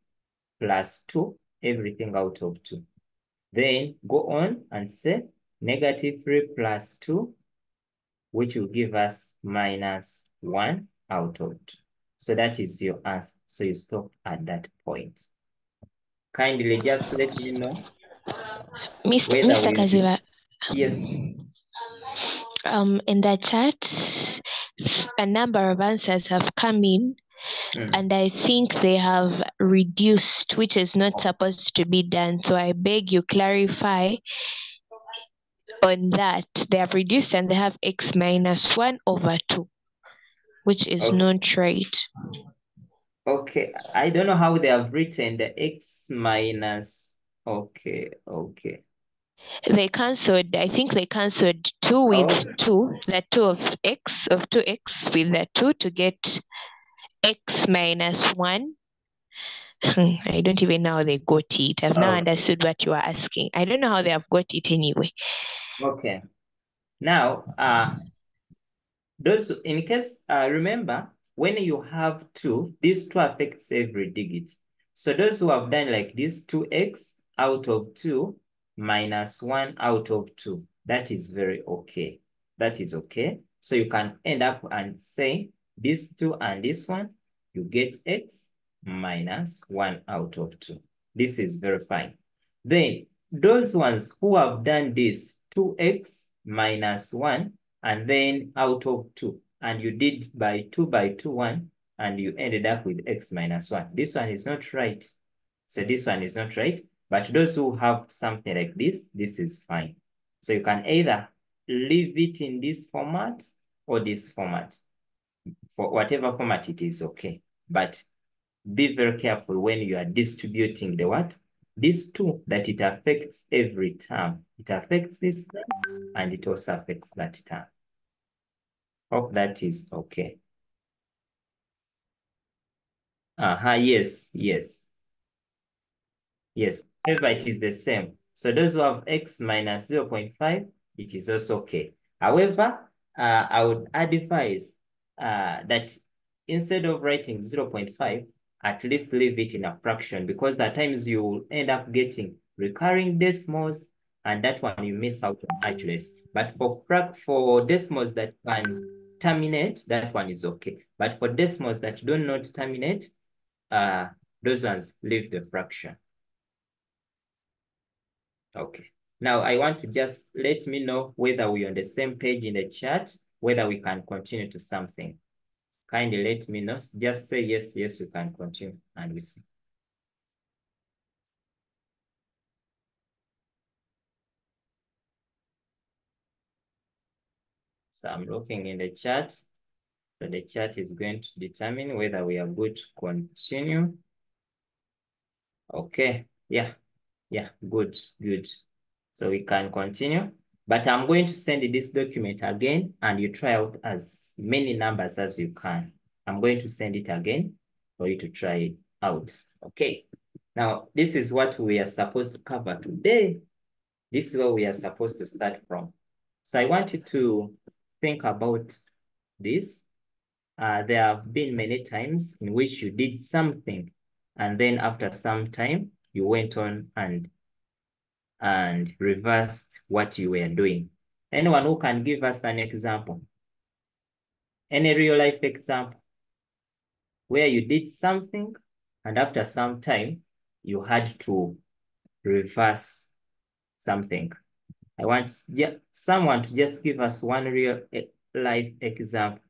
plus 2, everything out of 2. Then go on and say negative 3 plus 2, which will give us minus 1 out of 2. So that is your answer. So you stop at that point. Kindly just let me know. Mr. Kaziba. Yes. In the chat, a number of answers have come in, and I think they have reduced, which is not supposed to be done. So I beg you clarify on that. They have reduced and they have x minus 1 over 2, which is not right. Okay, I don't know how they have written the x minus. Okay. They cancelled, I think they cancelled 2 with 2, the 2 of 2x with the 2 to get x minus 1. I don't even know how they got it. I've now understood what you are asking. I don't know how they have got it anyway. Okay. Now, those in case, remember, when you have 2, this 2 affects every digit. So those who have done like this, 2x out of 2 minus 1 out of 2, that is very okay. that is okay. So you can end up and say this 2 and this one, you get x minus 1 out of 2. This is very fine. Then those ones who have done this 2x minus 1 and then out of 2, and you did by 2 by 2, 1, and you ended up with x minus 1. This one is not right. So this one is not right. But those who have something like this is fine. So you can either leave it in this format or this format. For whatever format it is, okay. But be very careful when you are distributing the what? This 2, that it affects every term. It affects this term, and it also affects that term. Hope that is okay. Yes. However, it is the same. So those who have x minus 0.5, it is also okay. However, I would advise that instead of writing 0.5, at least leave it in a fraction, because at times you will end up getting recurring decimals, and that one you miss out on address. But for decimals that can terminate, that one is okay. But for decimals that do not terminate, those ones leave the fraction. Okay. Now I want to just let me know whether we're on the same page in the chat, whether we can continue to something. Kindly let me know. Just say yes, we can continue, and we see. So I'm looking in the chat. So the chat is going to determine whether we are good to continue. Okay. Yeah, good. So we can continue. But I'm going to send this document again, and you try out as many numbers as you can. I'm going to send it again for you to try it out. Okay. Now, this is what we are supposed to cover today. This is where we are supposed to start from. So I want you to think about this. There have been many times in which you did something, and then after some time, you went on and reversed what you were doing. Anyone who can give us an example? Any real life example where you did something and after some time you had to reverse something? I want someone to just give us one real life example.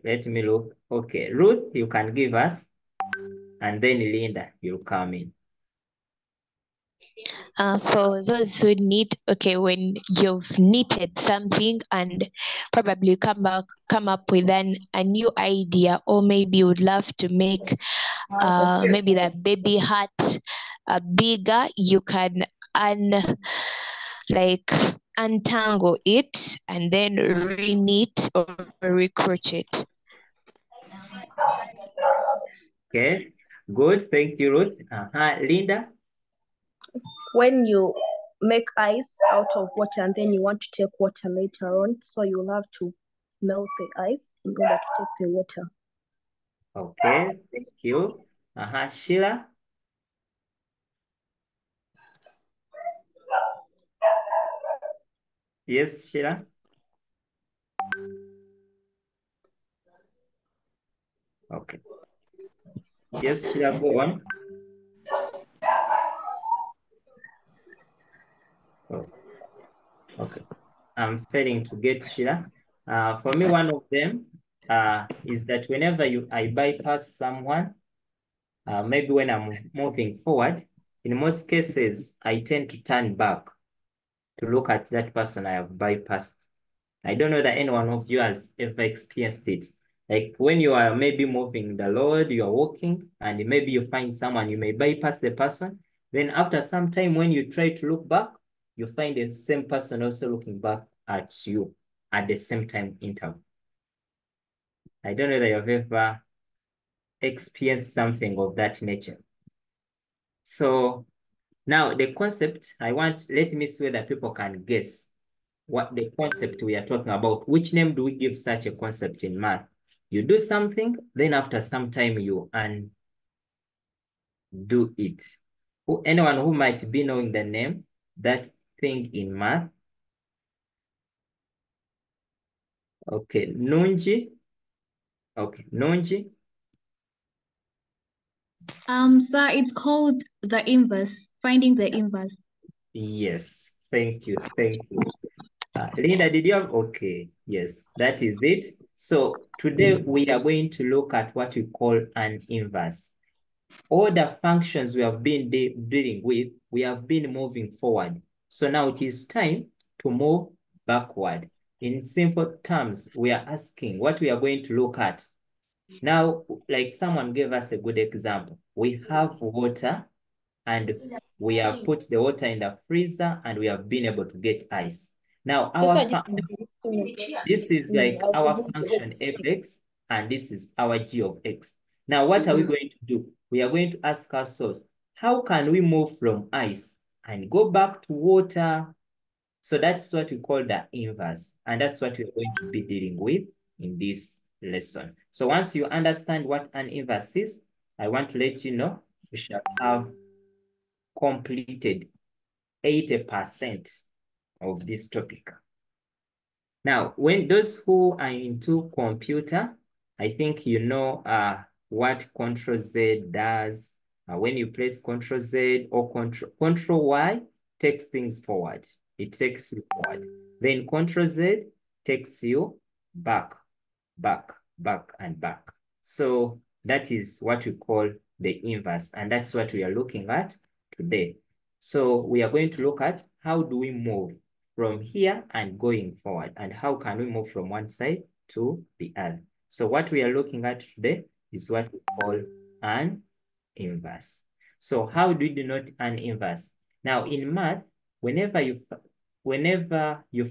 Let me look. Okay, Ruth, you can give us, and then Linda, you'll come in. For those who knit, okay, when you've knitted something and probably come up with a new idea, or maybe you would love to make maybe the baby hat bigger, you can untangle it and then re-knit or recrochet. Okay, good. Thank you, Ruth. Linda? When you make ice out of water and then you want to take water later on, so you'll have to melt the ice in order to take the water. Okay, thank you. Sheila? Yes, Sheila? Okay. Yes, Sheila, go on. Oh, okay. I'm failing to get Sheila. For me, one of them is that whenever I bypass someone, maybe when I'm moving forward, in most cases, I tend to turn back to look at that person I have bypassed. I don't know that any one of you has ever experienced it. Like when you are maybe moving the road, you are walking, and maybe you find someone, you may bypass the person. Then after some time, when you try to look back, you find the same person also looking back at you at the same time interval. I don't know that you've ever experienced something of that nature. So now the concept, let me see whether people can guess what the concept we are talking about. Which name do we give such a concept in math? You do something, then after some time you do it. Anyone who might be knowing the name, that thing in math? Okay, Nunji. Okay, Nunji. Sir, it's called the inverse, finding the inverse. Yes, thank you, thank you. Linda, did you have? Okay, yes, that is it. So today we are going to look at what we call an inverse. All the functions we have been dealing with, we have been moving forward. So now it is time to move backward. In simple terms, we are asking what we are going to look at. Now, like someone gave us a good example. We have water and we have put the water in the freezer and we have been able to get ice. Now, this is like our function fx and this is our g of x. Now, what are we going to do? We are going to ask ourselves, how can we move from ice and go back to water? So that's what we call the inverse. And that's what we're going to be dealing with in this lesson. So once you understand what an inverse is, I want to let you know we shall have completed 80% of this topic. Now, when those who are into computer, I think you know what Control Z does. When you press Control Z or Control Y, takes things forward. It takes you forward. Then Control Z takes you back, back, back, and back. So that is what we call the inverse, and that's what we are looking at today. So we are going to look at how do we move from here and going forward, and how can we move from one side to the other. So what we are looking at today is what we call an inverse. So how do we denote an inverse? Now in math, whenever you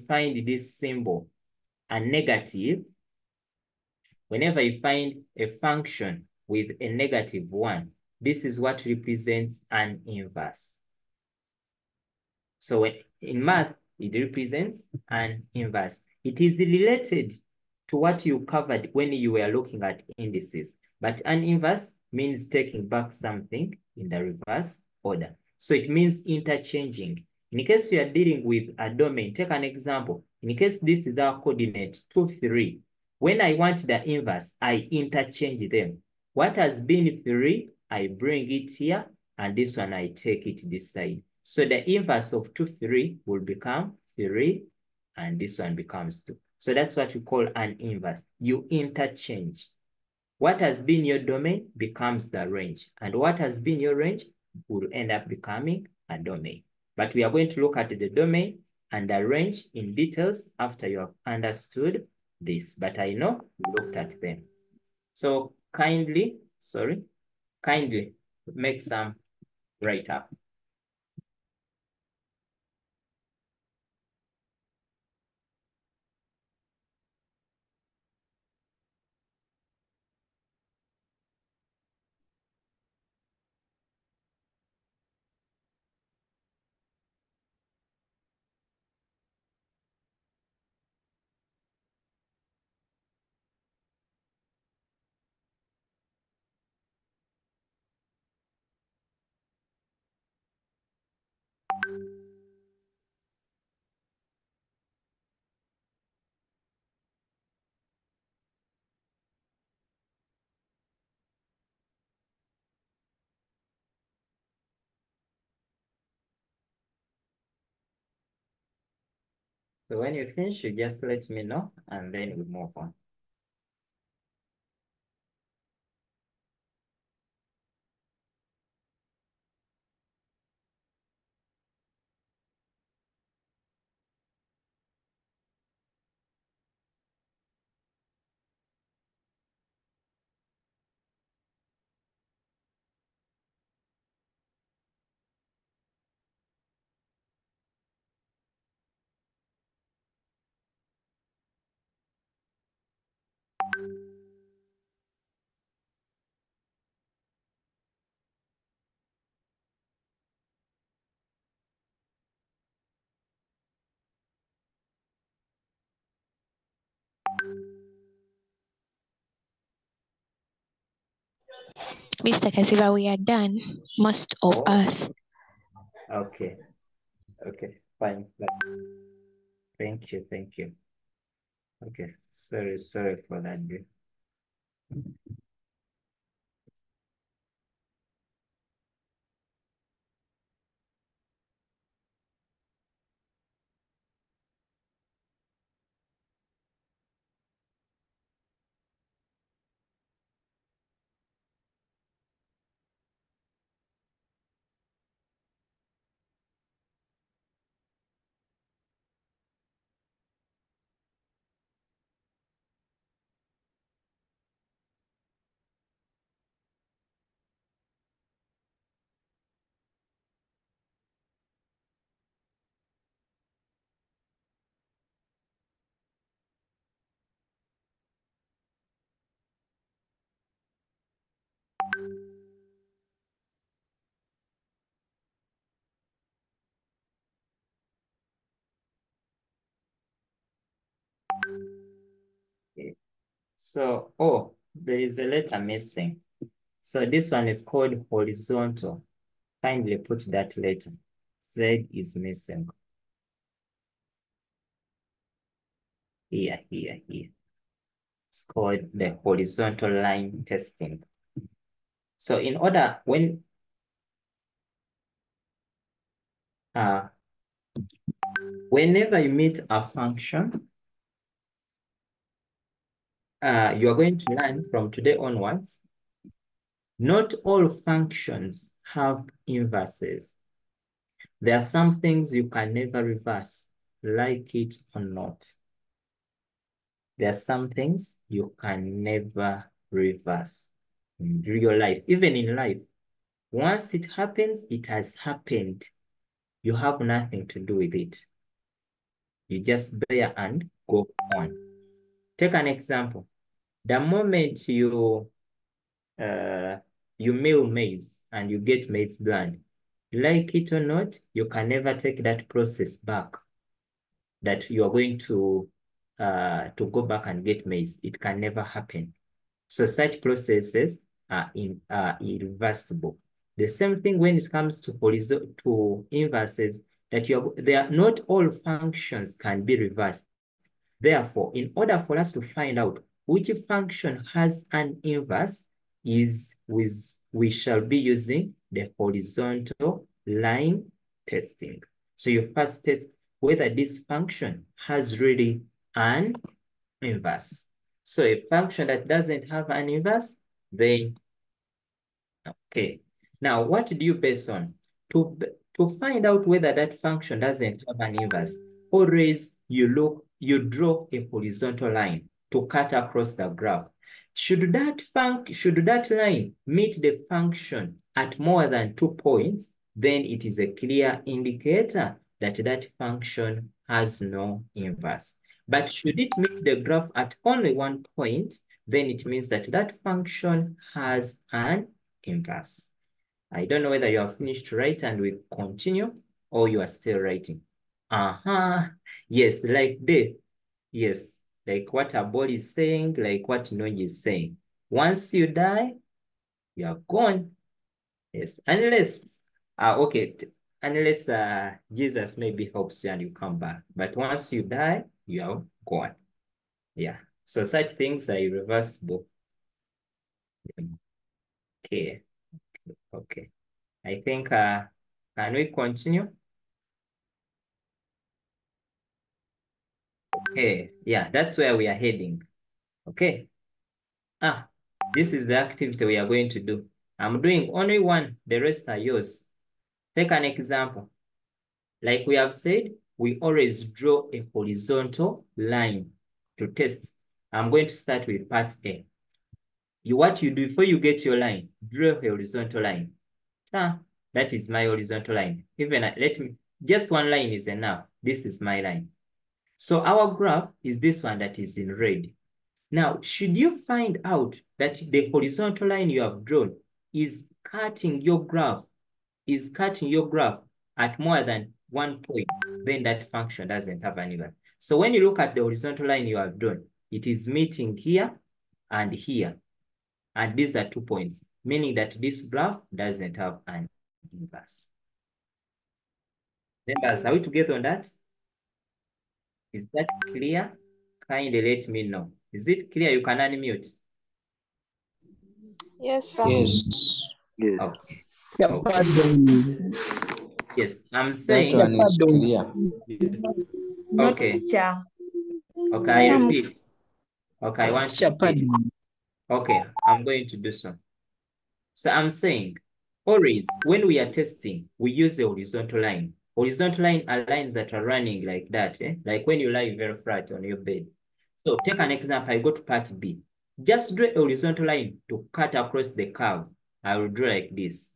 find this symbol, a negative, whenever you find a function with a -1, this is what represents an inverse. So in math, it represents an inverse. It is related to what you covered when you were looking at indices. But an inverse means taking back something in the reverse order. So it means interchanging. In case you are dealing with a domain, take an example. In case this is our coordinate 2, 3, when I want the inverse, I interchange them. What has been 3, I bring it here, and this one, I take it this side. So the inverse of 2, 3 will become 3, and this one becomes 2. So that's what you call an inverse. You interchange. What has been your domain becomes the range, and what has been your range will end up becoming a domain. But we are going to look at the domain and the range in details after you have understood this. But I know we looked at them. So kindly make some write-up. So when you finish, you just let me know, and then we move on. Mr. Kasiva, we are done. Most of us. Okay. Okay. Fine. Thank you. Thank you. Okay. Sorry for that. Okay. So, there is a letter missing. So this one is called horizontal. Kindly put that letter. Z is missing. Here. It's called the horizontal line testing. So in order, whenever you meet a function, you are going to learn from today onwards, not all functions have inverses. There are some things you can never reverse, like it or not. There are some things you can never reverse in real life, even in life. Once it happens, it has happened. You have nothing to do with it. You just bear and go on. Take an example. The moment you mill maize and you get maize bland, like it or not, you can never take that process back. That you are going to go back and get maize. It can never happen. So such processes are irreversible. The same thing when it comes to inverses, that not all functions can be reversed. Therefore, in order for us to find out which function has an inverse, we shall be using the horizontal line testing. So you first test whether this function has really an inverse. So a function that doesn't have an inverse, then, okay. Now, what do you base on? To find out whether that function doesn't have an inverse, always you draw a horizontal line to cut across the graph. Should that line meet the function at more than 2 points, then it is a clear indicator that that function has no inverse. But should it meet the graph at only 1 point, then it means that that function has an inverse. I don't know whether you have finished writing and we continue or you are still writing. Yes, like this. Yes, like what a ball is saying, like what Noji is saying. Once you die, you are gone. Yes, unless, unless Jesus maybe helps you and you come back. But once you die, you are gone. Yeah, so such things are irreversible. Okay. I think, can we continue? Okay, yeah, that's where we are heading. Okay. This is the activity we are going to do. I'm doing only one, the rest are yours. Take an example. Like we have said, we always draw a horizontal line to test. I'm going to start with part A. What you do before you get your line, draw a horizontal line. That is my horizontal line. Just one line is enough. This is my line. So our graph is this one that is in red. Now, should you find out that the horizontal line you have drawn is cutting your graph at more than 1 point, then that function doesn't have an inverse. So when you look at the horizontal line you have drawn, it is meeting here and here. And these are 2 points, meaning that this graph doesn't have an inverse. Members, are we together on that? Is that clear? Kindly let me know. Is it clear? You can unmute. Yes, sir. Yes. Yes. Okay. Yeah, Okay. pardon. Yes, I'm That saying. one is clear. No, Okay. teacher. Okay, I repeat. Okay, I want to Teacher, repeat. pardon. Okay, I'm going to do so. So I'm saying, always, when we are testing, we use a horizontal line. Horizontal line are lines that are running like that, like when you lie very flat on your bed. So take an example, I go to part B. Just draw a horizontal line to cut across the curve. I will draw like this.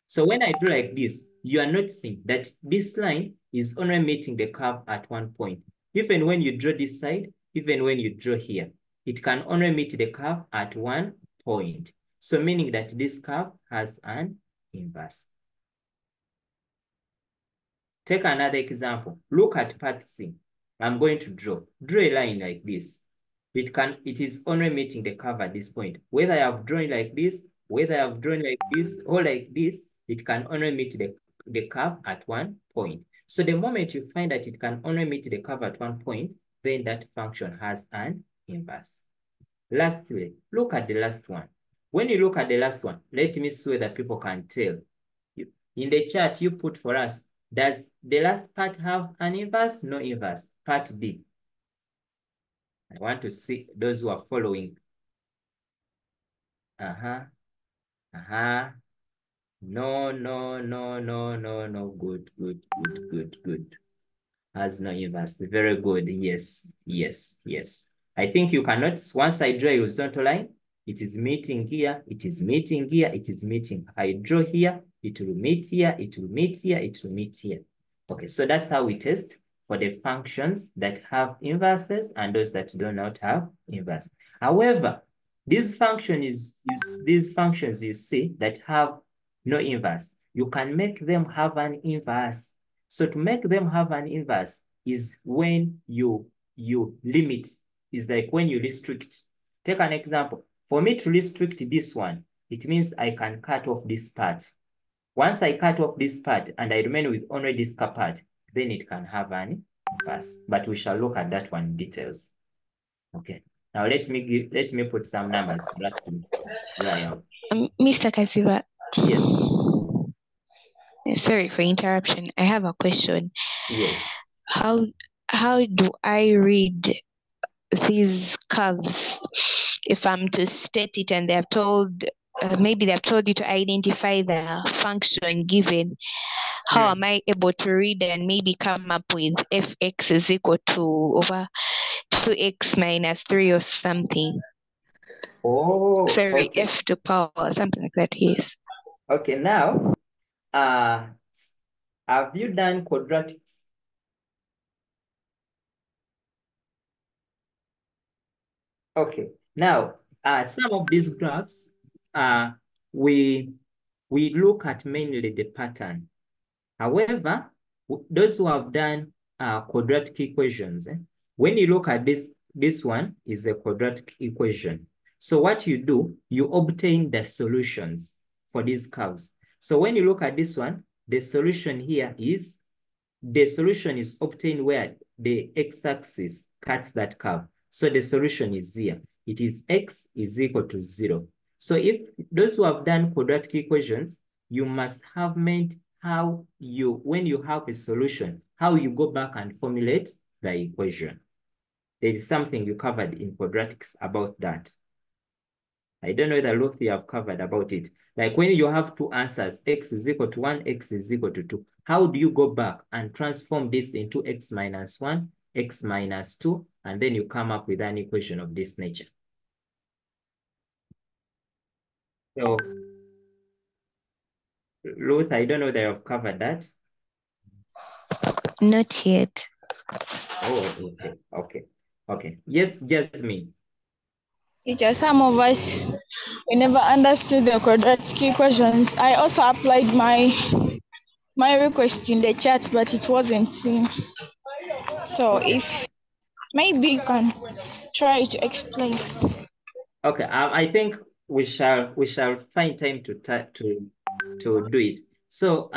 So when I draw like this, you are noticing that this line is only meeting the curve at one point. Even when you draw this side, even when you draw here, it can only meet the curve at one point. So meaning that this curve has an inverse. Take another example. Look at part C. I'm going to draw a line like this. It is only meeting the curve at this point. Whether I have drawn like this, whether I have drawn like this, or like this, it can only meet the curve at one point. So the moment you find that it can only meet the curve at one point, then that function has an inverse. Lastly, look at the last one. When you look at the last one, let me see whether people can tell. In the chart you put for us, does the last part have an inverse? No inverse. Part D. I want to see those who are following. No, no, no, no, no, no. Good, good, good, good, good. Has no inverse. Very good. Yes, yes, yes. I think you cannot, once I draw a horizontal line, it is meeting here, it is meeting here, it is meeting. I draw here, it will meet here, it will meet here, it will meet here. Okay, so that's how we test for the functions that have inverses and those that do not have inverse. However, these functions you see that have no inverse, you can make them have an inverse. So to make them have an inverse is when you limit, is like when you restrict. Take an example. For me to restrict this one, it means I can cut off this part. Once I cut off this part and I remain with only this part, then it can have an inverse. But we shall look at that one in details. Okay. Now let me put some numbers for us to try out. Mr. Kasiva. Yes. Sorry for interruption. I have a question. Yes. How do I read these curves if I'm to state it and they're told, maybe they've told you to identify the function given? How am I able to read and maybe come up with fx is equal to over 2x minus 3 or something? Oh, sorry, okay. f to power, something like that, yes. Okay, now, have you done quadratics? Okay, now, some of these graphs, we look at mainly the pattern. However, those who have done quadratic equations, when you look at this one is a quadratic equation. So what you do, you obtain the solutions for these curves. So when you look at this one, the solution here is, the solution is obtained where the x-axis cuts that curve. So the solution is here. It is x is equal to 0. So if those who have done quadratic equations, you must have meant how you, when you have a solution, how you go back and formulate the equation. There is something you covered in quadratics about that. I don't know that Ruth you have covered about it. Like when you have two answers, x is equal to 1, x is equal to 2. How do you go back and transform this into x minus 1, x minus 2, and then you come up with an equation of this nature? So, Ruth, I don't know that I've covered that. Not yet. Oh, okay, okay, okay. Yes, Jasmine. Teacher, some of us, we never understood the quadratic equations. I also applied my request in the chat, but it wasn't seen. So Okay. if maybe you can try to explain. Okay, I think we shall find time to do it. So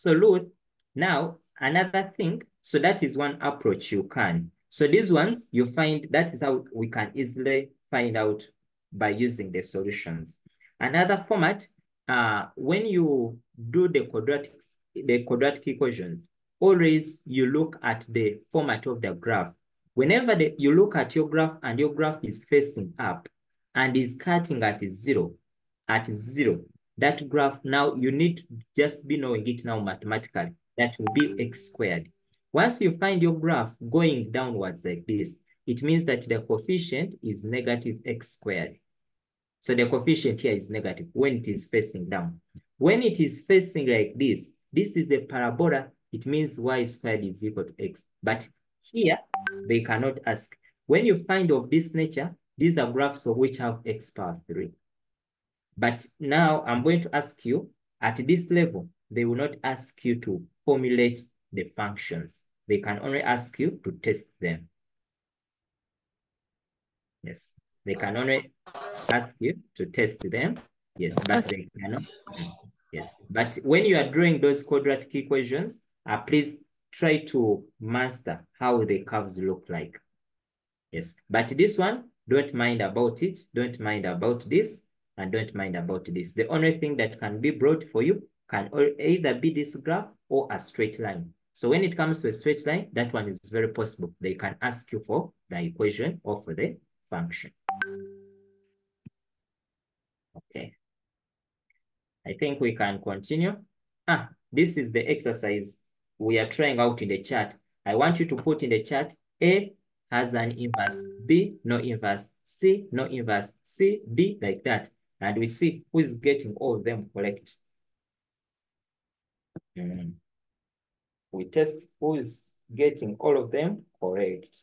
Ruth, now another thing, so that is one approach you can. So these ones you find, that is how we can easily find out by using the solutions. Another format, when you do the quadratic equation, always you look at the format of the graph. Whenever you look at your graph and your graph is facing up and is cutting at zero, that graph, now you need to just be knowing it now mathematically. That will be x squared. Once you find your graph going downwards like this, it means that the coefficient is negative x squared. So the coefficient here is negative when it is facing down. When it is facing like this is a parabola. It means y squared is equal to x. But here, they cannot ask. When you find of this nature, these are graphs of which have x power 3. But now I'm going to ask you, at this level, they will not ask you to formulate the functions. They can only ask you to test them. Yes, they can only ask you to test them. Yes, but they cannot. Yes, but when you are drawing those quadratic equations, please try to master how the curves look like. Yes, but this one, don't mind about it. Don't mind about this, and don't mind about this. The only thing that can be brought for you can either be this graph or a straight line. So when it comes to a straight line, that one is very possible. They can ask you for the equation or for the function. Okay. I think we can continue. This is the exercise we are trying out in the chat. I want you to put in the chat, A has an inverse, B no inverse, C no inverse, C, D, like that. And we see who is getting all of them correct. We test who is getting all of them correct.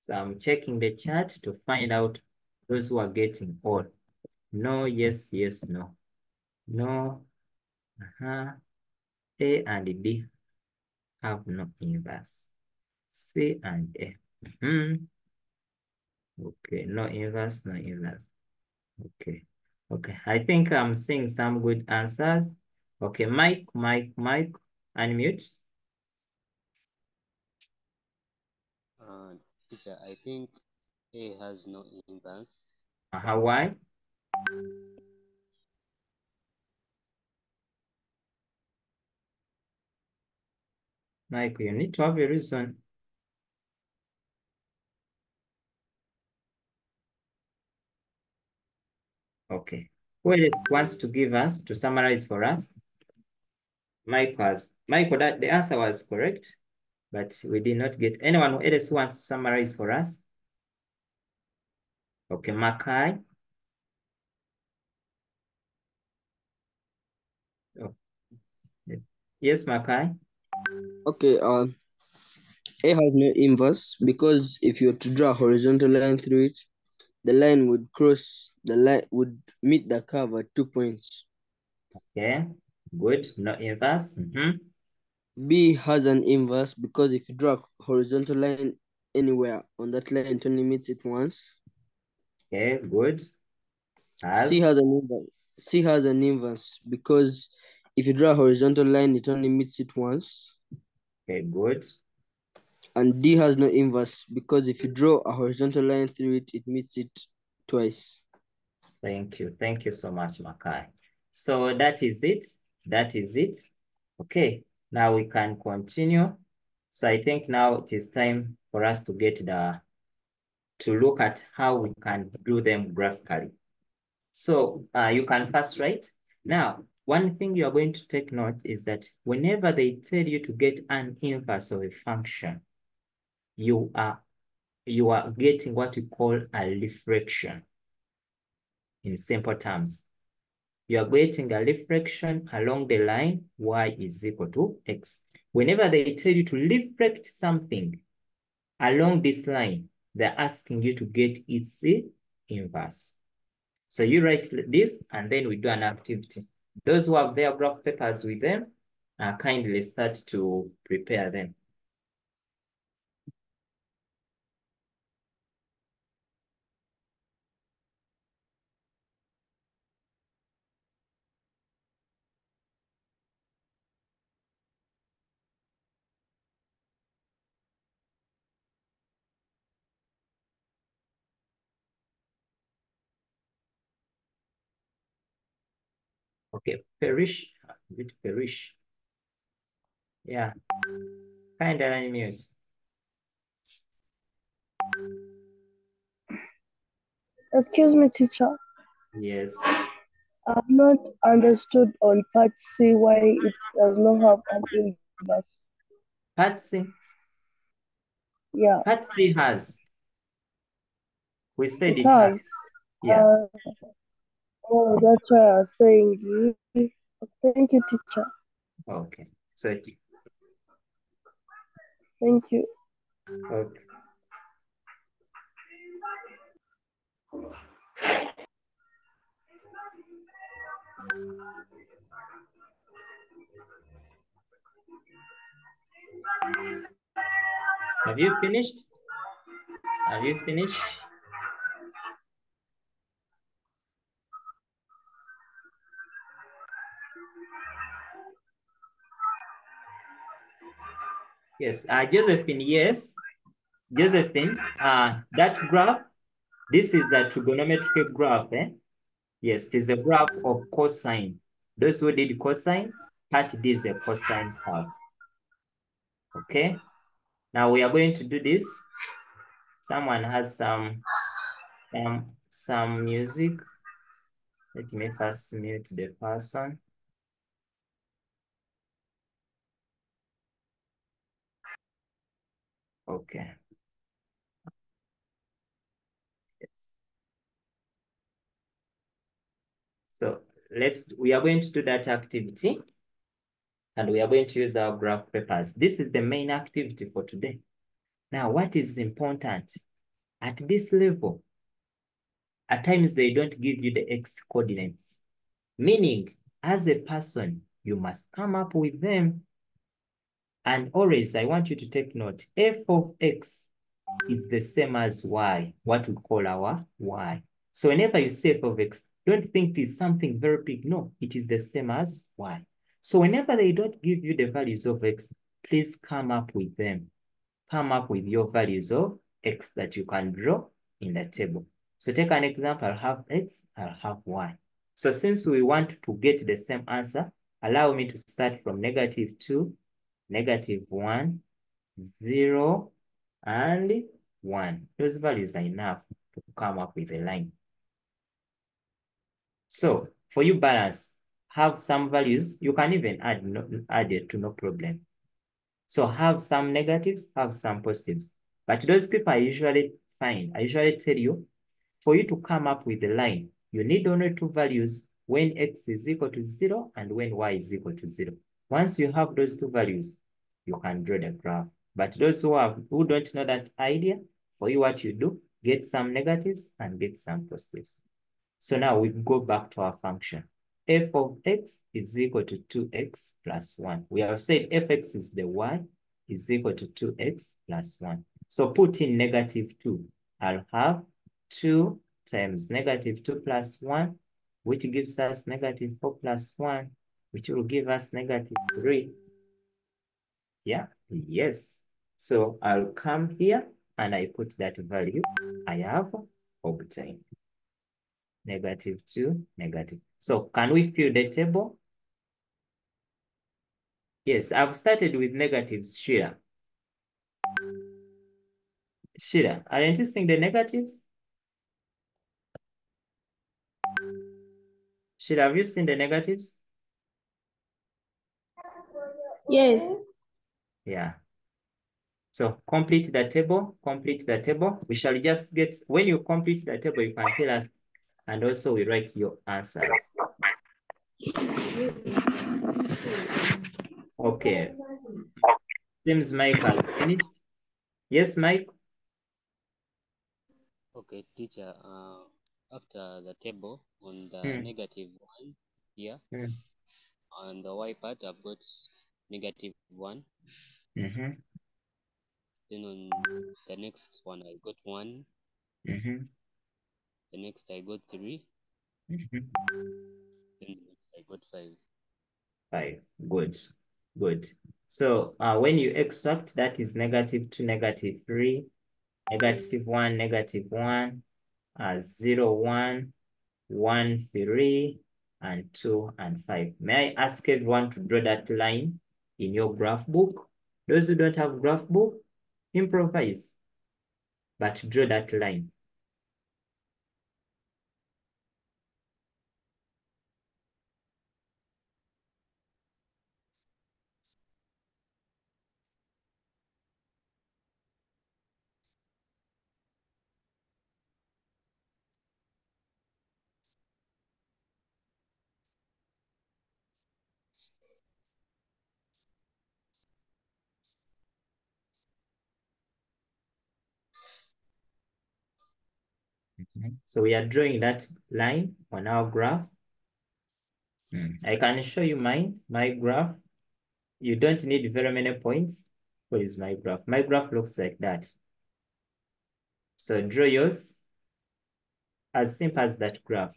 So I'm checking the chat to find out those who are getting all. No, yes, yes, no. No, A and D have no inverse. C and A. Okay, no inverse, no inverse. Okay, okay. I think I'm seeing some good answers. Okay, Mike, unmute. Teacher, I think A has no inverse. Why? Mike, you need to have a reason. Okay. Who else wants to give us, to summarize for us? Michael, that the answer was correct, but we did not get anyone else who wants to summarize for us. Okay, Makai. Oh. Yes, Makai. Okay, A has no inverse because if you were to draw a horizontal line through it, the line would meet the curve at 2 points. Okay, good. No inverse. B has an inverse because if you draw a horizontal line anywhere on that line, it only meets it once. Okay, good. C has an inverse because if you draw a horizontal line, it only meets it once. Okay, good. And D has no inverse because if you draw a horizontal line through it, it meets it twice. Thank you. Thank you so much, Makai. So that is it. That is it. Okay, now we can continue. So I think now it is time for us to get to look at how we can do them graphically. So you can first write. Now, one thing you are going to take note is that whenever they tell you to get an inverse of a function, you are getting what we call a reflection. In simple terms, you are getting a reflection along the line y is equal to x. Whenever they tell you to reflect something along this line, they're asking you to get its inverse. So you write this and then we do an activity. Those who have their graph papers with them, kindly start to prepare them. Okay, Perish, with Perish. Yeah, kind of unmute. Excuse me, teacher. Yes. I've not understood on part C why it does not have an inverse. Part C? Yeah. Part C has. We said It it has. has. Yeah. Oh, that's why I was saying. Thank you, teacher. Okay. So, thank you. Okay. Have you finished? Have you finished? Yes, Josephine, yes. Josephine, that graph, this is a trigonometric graph, eh? Yes, it is a graph of cosine. Those who did cosine, part D is a cosine part. Okay? Now we are going to do this. Someone has some music. Let me first mute the person. Okay. Yes. So we are going to do that activity and we are going to use our graph papers. This is the main activity for today. Now, what is important? At this level, at times they don't give you the x coordinates, meaning as a person, you must come up with them. And always, I want you to take note, f of x is the same as y, what we call our y. So whenever you say f of x, don't think it is something very big. No, it is the same as y. So whenever they don't give you the values of x, please come up with them. Come up with your values of x that you can draw in the table. So take an example, I'll have x, I'll have y. So since we want to get the same answer, allow me to start from -2, -1, 0, and 1. Those values are enough to come up with a line. So for you balance, have some values. You can even add it to no problem. So have some negatives, have some positives. But those people I usually tell you, for you to come up with a line, you need only two values when x is equal to 0 and when y is equal to 0. Once you have those two values, you can draw the graph. But those who don't know that idea, for you what you do, get some negatives and get some positives. So now we go back to our function. F of x is equal to 2x plus 1. We have said fx is the y is equal to 2x plus 1. So put in -2. I'll have 2 times -2 plus 1, which gives us -4 plus 1, which will give us -3. Yeah, yes. So I'll come here and I put that value I have obtained. -2, negative. So can we fill the table? Yes, I've started with negatives here. Shira, aren't you seeing the negatives? Shira, have you seen the negatives? Yes. Yeah. So complete the table, complete the table. We shall just get, when you complete the table, you can tell us, and also we write your answers. Okay. Seems Mike has finished. Yes, Mike? Okay, teacher, after the table on the -1 here, on the y part, I've got -1. Then on the next one, I got 1. The next, I got 3. Then the next, I got 5. 5. Good. Good. So when you extract, that is -2, -3, -1, -1, 0, 1, 1, 3, and 2, and 5. May I ask everyone to draw that line in your graph book? Those who don't have graph book, improvise, but draw that line. So we are drawing that line on our graph. I can show you my graph. You don't need very many points. What is my graph? My graph looks like that. So draw yours as simple as that graph.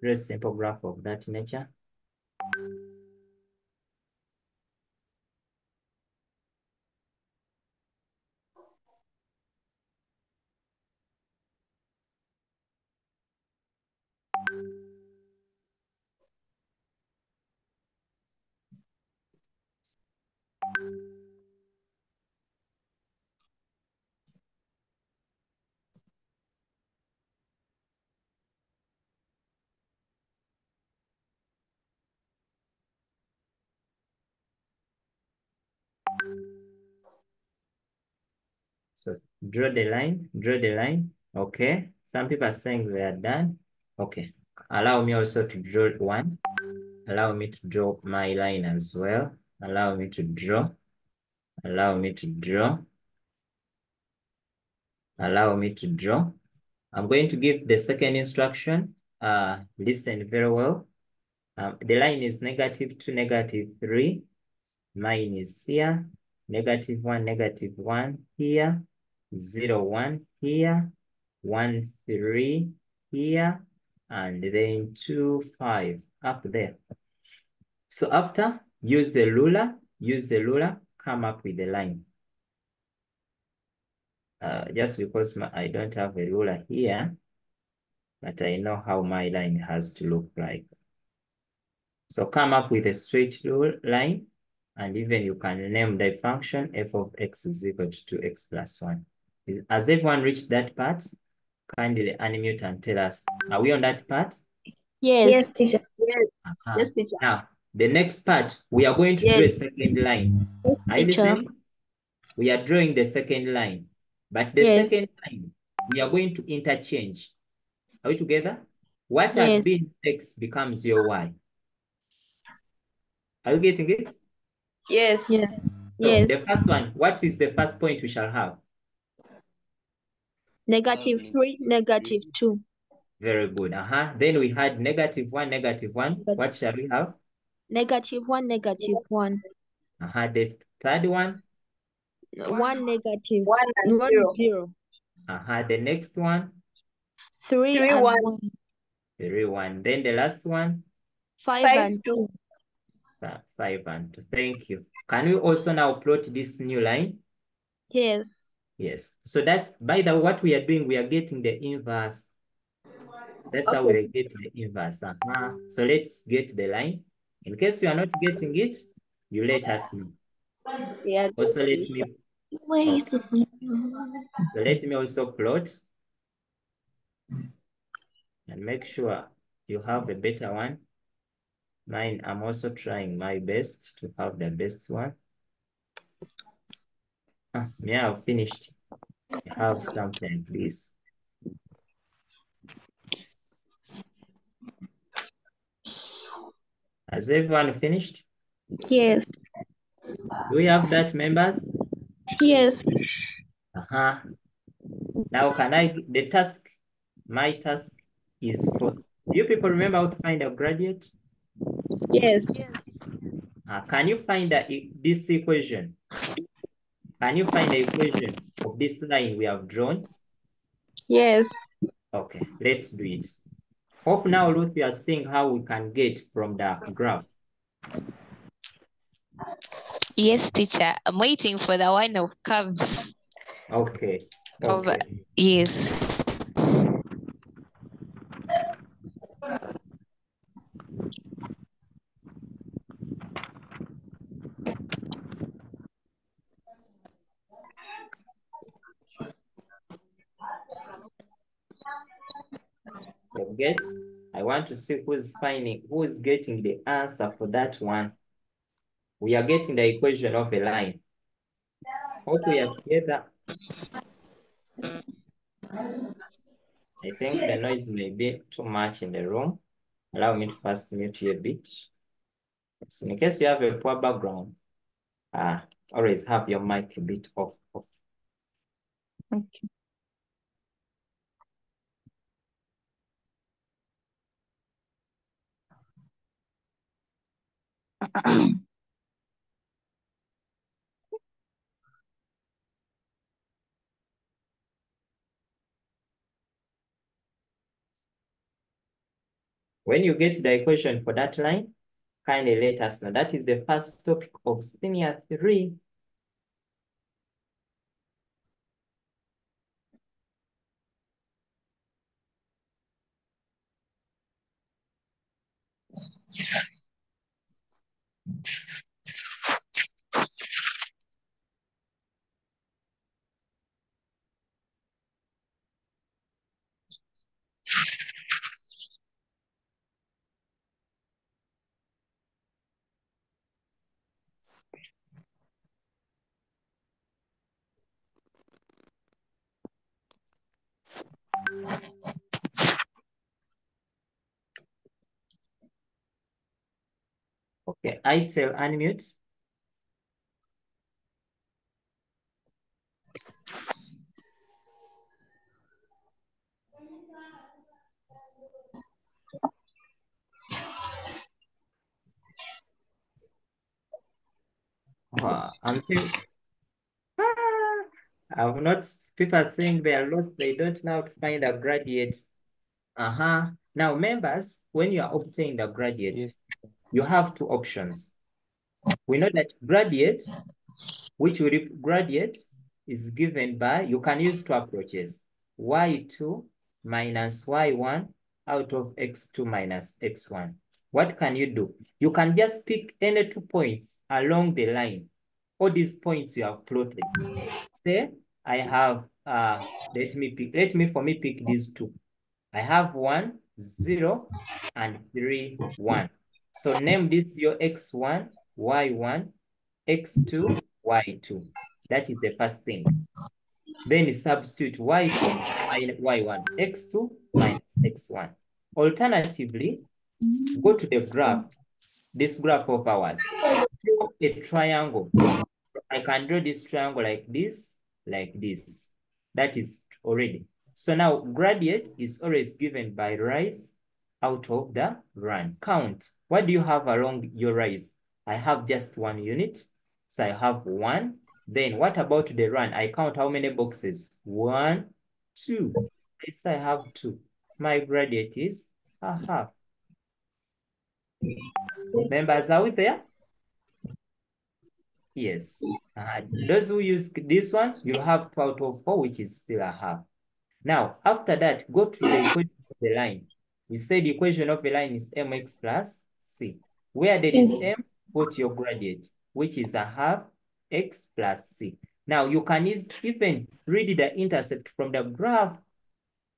Very simple graph of that nature. So draw the line, draw the line. Okay. Some people are saying they are done. Okay. Allow me also to draw one. Allow me to draw my line as well. Allow me to draw. Allow me to draw. Allow me to draw. I'm going to give the second instruction. Listen very well. The line is -2, -3. Mine is here. -1, -1 here. 0, 1 here. 1, 3 here. And then 2, 5 up there. So after, use the ruler, come up with the line. Just because I don't have a ruler here, but I know how my line has to look like. So come up with a straight line, and even you can name the function f of x is equal to 2x plus 1. Has everyone reached that part? Kindly unmute and tell us. Are we on that part? Yes. Teacher. Yes, teacher. Now, the next part, we are going to draw a second line. Are you teacher. listening? We are drawing the second line. But the Yes. second line, we are going to interchange. Are we together? What has Yes. been x becomes your y. Are you getting it? Yes. Yes. So Yes. the first one, what is the first point we shall have? -3, -2. Very good. Then we had -1, -1. What shall we have? -1, -1. The third one? 1 negative. 1 and 1 0. 0. The next one? 3 3, and 1. 1. 3, 1. Then the last one? 5 and 2. 5 and 2. Thank you. Can we also now plot this new line? Yes. Yes. So that's, by the what we are doing, we are getting the inverse That's how we get the inverse. So let's get the line. In case you are not getting it, you let us know. Yeah, Also, good, let teacher. me so let me also plot and make sure you have a better one. Mine, I'm also trying my best to have the best one. Me, I've finished. I have something, please. Has everyone finished? Yes. Do we have that, members? Yes. Now, the task, my task is for, do you people remember how to find a gradient? Yes. Can you find this equation? Can you find the equation of this line we have drawn? Yes. Okay, let's do it. Hope now, Ruth, we are seeing how we can get from the graph. Yes, teacher. I'm waiting for the one of curves. Okay. Okay. Yes. So I want to see who is getting the answer for that one. We are getting the equation of a line. Hope we are together. I think the noise may be too much in the room. Allow me to first mute you a bit. So in case you have a poor background, always have your mic a bit off. Okay. When you get the equation for that line, kindly let us know. That is the first topic of senior 3. Okay, I tell unmute. I'm saying, I've not, people are saying they are lost, they don't know how to find a gradient. Now, members, when you are obtaining the gradient, you have 2 options. We know that gradient is given by, you can use 2 approaches, y2 minus y1 out of x2 minus x1. What can you do? You can just pick any 2 points along the line. All these points you have plotted. Say, I have, let me pick these 2. I have 1, 0, and 3, 1. So name this your x1, y1, x2, y2. That is the first thing. Then substitute y2 minus y1, x2 minus x1. Alternatively, go to the graph, this graph of ours. Draw a triangle. I can draw this triangle like this, like this. That is already. So now gradient is always given by rise out of the run. Count. What do you have along your rise? I have just 1 unit. So I have 1. Then what about the run? I count how many boxes? 1, 2. Yes, I have 2. My gradient is a half. Members, are we there? Yes. Those who use this one, you'll have 2 out of 4, which is still a half. Now, after that, go to the equation of the line. We said the equation of a line is mx plus c. Where there is m, put your gradient, which is a half x plus c. Now you can even read the intercept from the graph.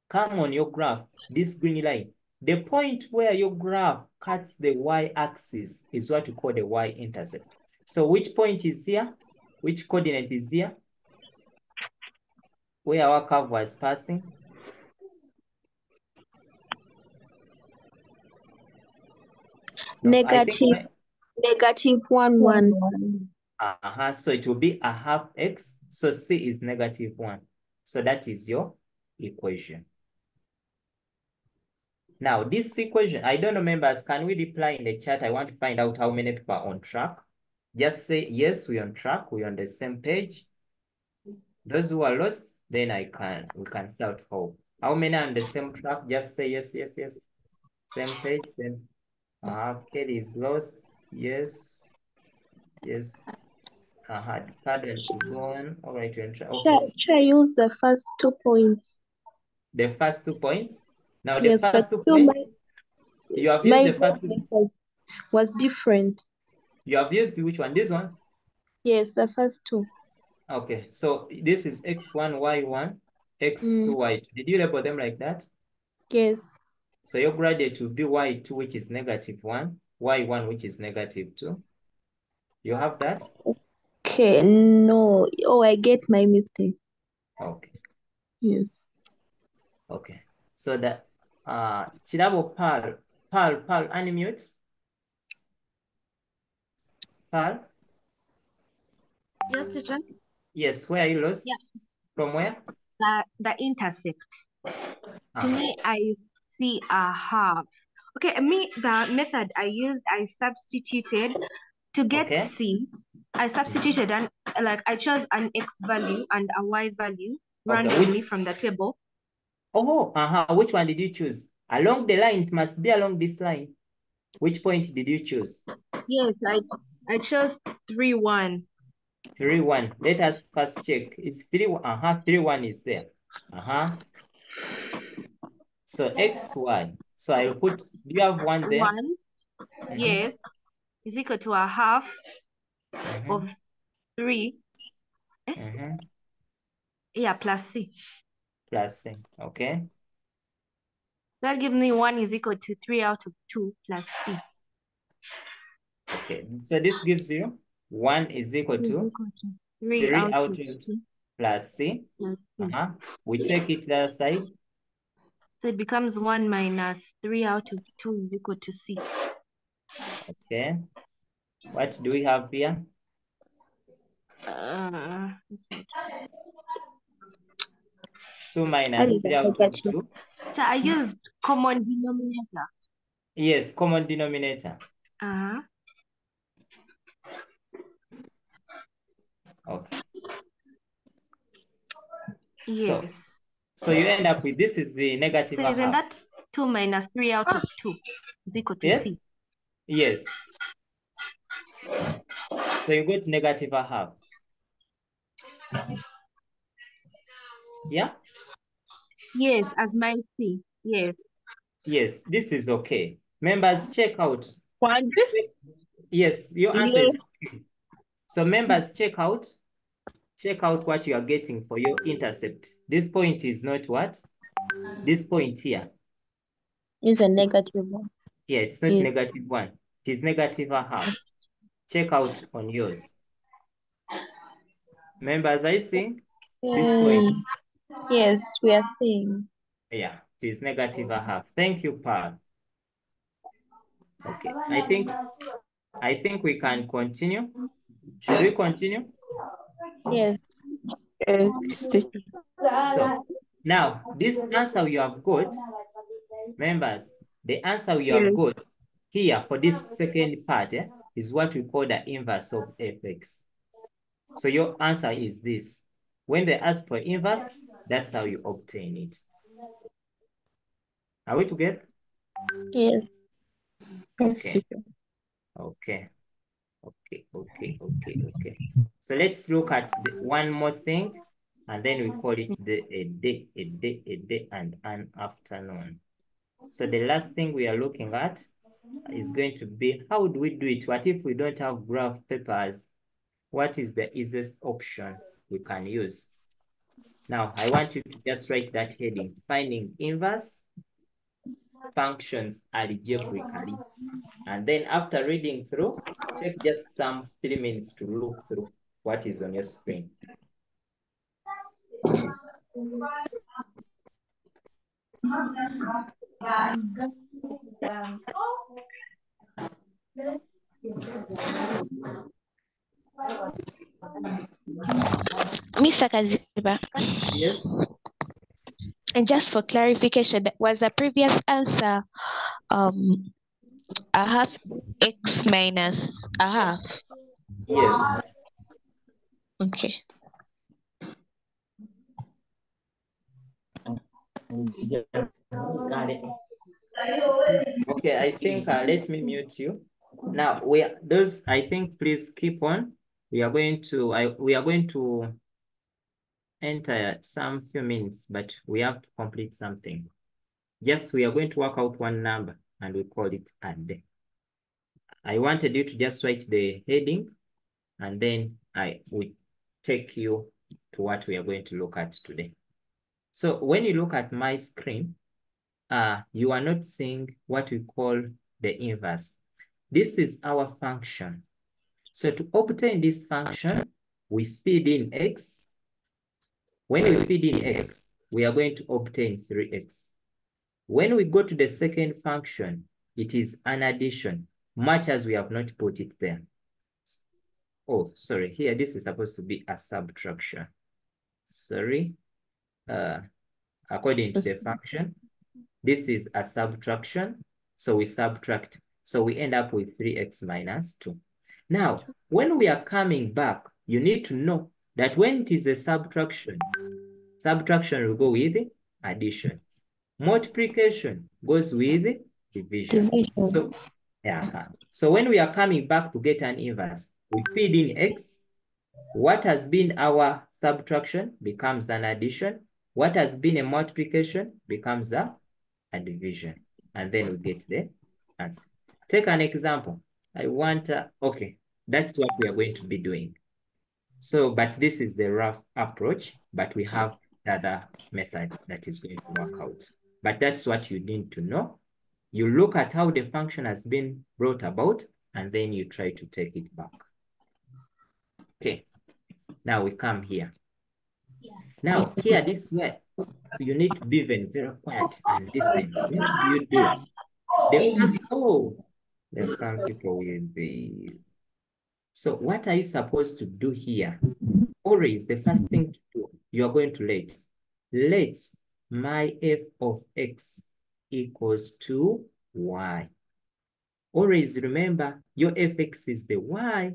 Come on your graph, this green line. The point where your graph cuts the y-axis is what we call the y-intercept. So which point is here? Which coordinate is here? Where our curve was passing? No, Negative 1, 1. So it will be a half x. So c is -1. So that is your equation. Now this equation, I don't know, members, can we reply in the chat? I want to find out how many people are on track. Just say, yes, we're on track. We're on the same page. Those who are lost, then we can start hope. How many are on the same track? Just say yes, yes, yes. Same page, then. Kelly is lost. Yes. Yes. Pardon, gone. All right, you're on track. Okay. Should I use the first 2 points? The first 2 points? Now, the Yes, but first 2 still points, you have used the first 2 points. was different. You have used which one? This one? Yes, the first 2. Okay, so this is x1, y1, x2, y2. Did you label them like that? Yes. So your gradient will be y2, which is -1, y1, which is -2. You have that? Okay, no. Oh, I get my mistake. Okay. Yes. Okay. So the Chirabo Pearl, unmute. Pearl? Yes, teacher. Yes, where are you lost? Yeah. From where? The intercept. To me, I see a half. Okay, the method I used, I substituted to get C. I substituted and I chose an X value and a Y value randomly from the table. Oh, which one did you choose? Along the line, it must be along this line. Which point did you choose? Yes, I chose 3, 1. 3, 1. Let us first check. Is 3, 3, 1 is there. So x, y. So I'll put, do you have 1 there? 1, yes, is equal to a half of 3. Yeah, plus C. Plus C, okay. That gives me 1 is equal to 3 out of 2 plus C. Okay, so this gives you 1 is equal to 3 out of 2 plus C. We take it the other side. So it becomes 1 minus 3 out of 2 is equal to C. Okay. What do we have here? 2 minus 3 out of 2. So I used common denominator. Yes, common denominator. Okay. Yes. So you end up with, this is the negative So isn't that 2 minus 3 out of 2 is equal to C? Yes. So you got negative a half. Yeah? Yes, as my C. Yes. Yes, this is okay. Members, check out. One. Yes, your answer is okay. So members, check out what you are getting for your intercept. This point is not what? This point here. Is a -1. Yeah, it's not -1. It is negative a half. Check out on yours. Members, are you seeing this point? Yes, we are seeing. Yeah, it is negative a half. Thank you, Paul. Okay, I think we can continue. Should we continue? Yes. Okay. So now this answer you have got, members, the answer you have got here for this second part is what we call the inverse of fx. So your answer is this. When they ask for inverse, that's how you obtain it. Are we together? Yes. Okay. Okay. So let's look at one more thing, and then we call it a day, and an afternoon. So the last thing we are looking at is going to be, how do we do it? What if we don't have graph papers? What is the easiest option we can use? Now, I want you to just write that heading, finding inverse functions algebraically. And then after reading through, take just some 3 minutes to look through what is on your screen. Mr. Kaziba. Yes. And just for clarification, was the previous answer a half x minus a half? Yes. Okay. Got it. Okay, I think let me mute you. Now I think please keep on. We are going to enter some few minutes, but we have to complete something. Just we are going to work out one number and we call it a day. I wanted you to just write the heading and then I will take you to what we are going to look at today. So when you look at my screen, you are not seeing what we call the inverse. This is our function. So to obtain this function, we feed in x. When we feed in x, we are going to obtain 3x. When we go to the second function, it is an addition, much as we have not put it there. Oh, sorry, here this is supposed to be a subtraction. Sorry. According to the function, this is a subtraction, so we subtract. So we end up with 3x minus 2. Now, when we are coming back, you need to know that when it is a subtraction will go with addition. Multiplication goes with division. So, so when we are coming back to get an inverse, we feed in x. What has been our subtraction becomes an addition. What has been a multiplication becomes a division. And then we get the answer. Take an example. I want, okay, that's what we are going to be doing. So, but this is the rough approach, but we have the other method that is going to work out. But that's what you need to know. You look at how the function has been brought about, and then you try to take it back. Okay, now we come here. Now, here, this way, you need to be very quiet and listen. What do you do? The first, there's some people with the... So what are you supposed to do here? Always, the first thing to do, you are going to let my f of x equals to y. Always remember, your fx is the y.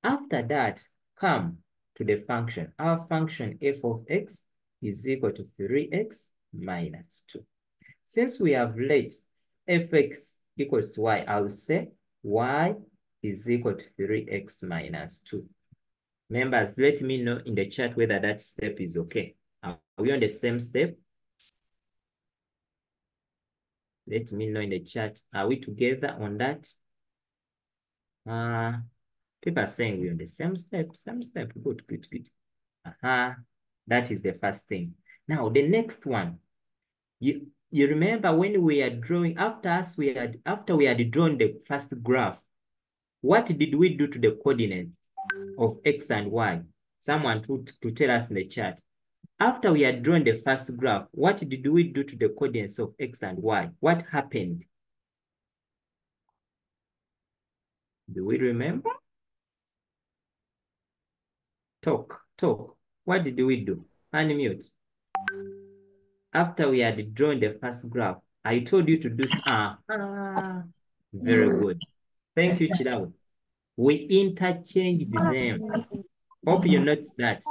After that, come to the function. Our function f of x is equal to 3x minus 2. Since we have let fx equals to y, I'll say y is equal to 3x minus 2. Members, let me know in the chat whether that step is okay. Are we on the same step? Let me know in the chat. Are we together on that? People are saying we're on the same step, Good, good, good. That is the first thing. Now, the next one. You remember when we are drawing, after we had drawn the first graph, what did we do to the coordinates of x and y? Someone to tell us in the chat. After we had drawn the first graph, what did we do to the coordinates of x and y? What happened? Do we remember? Talk. What did we do? Unmute. After we had drawn the first graph, I told you to do... very good. Thank you, Chidawe. We interchanged them. Hope you noticed that.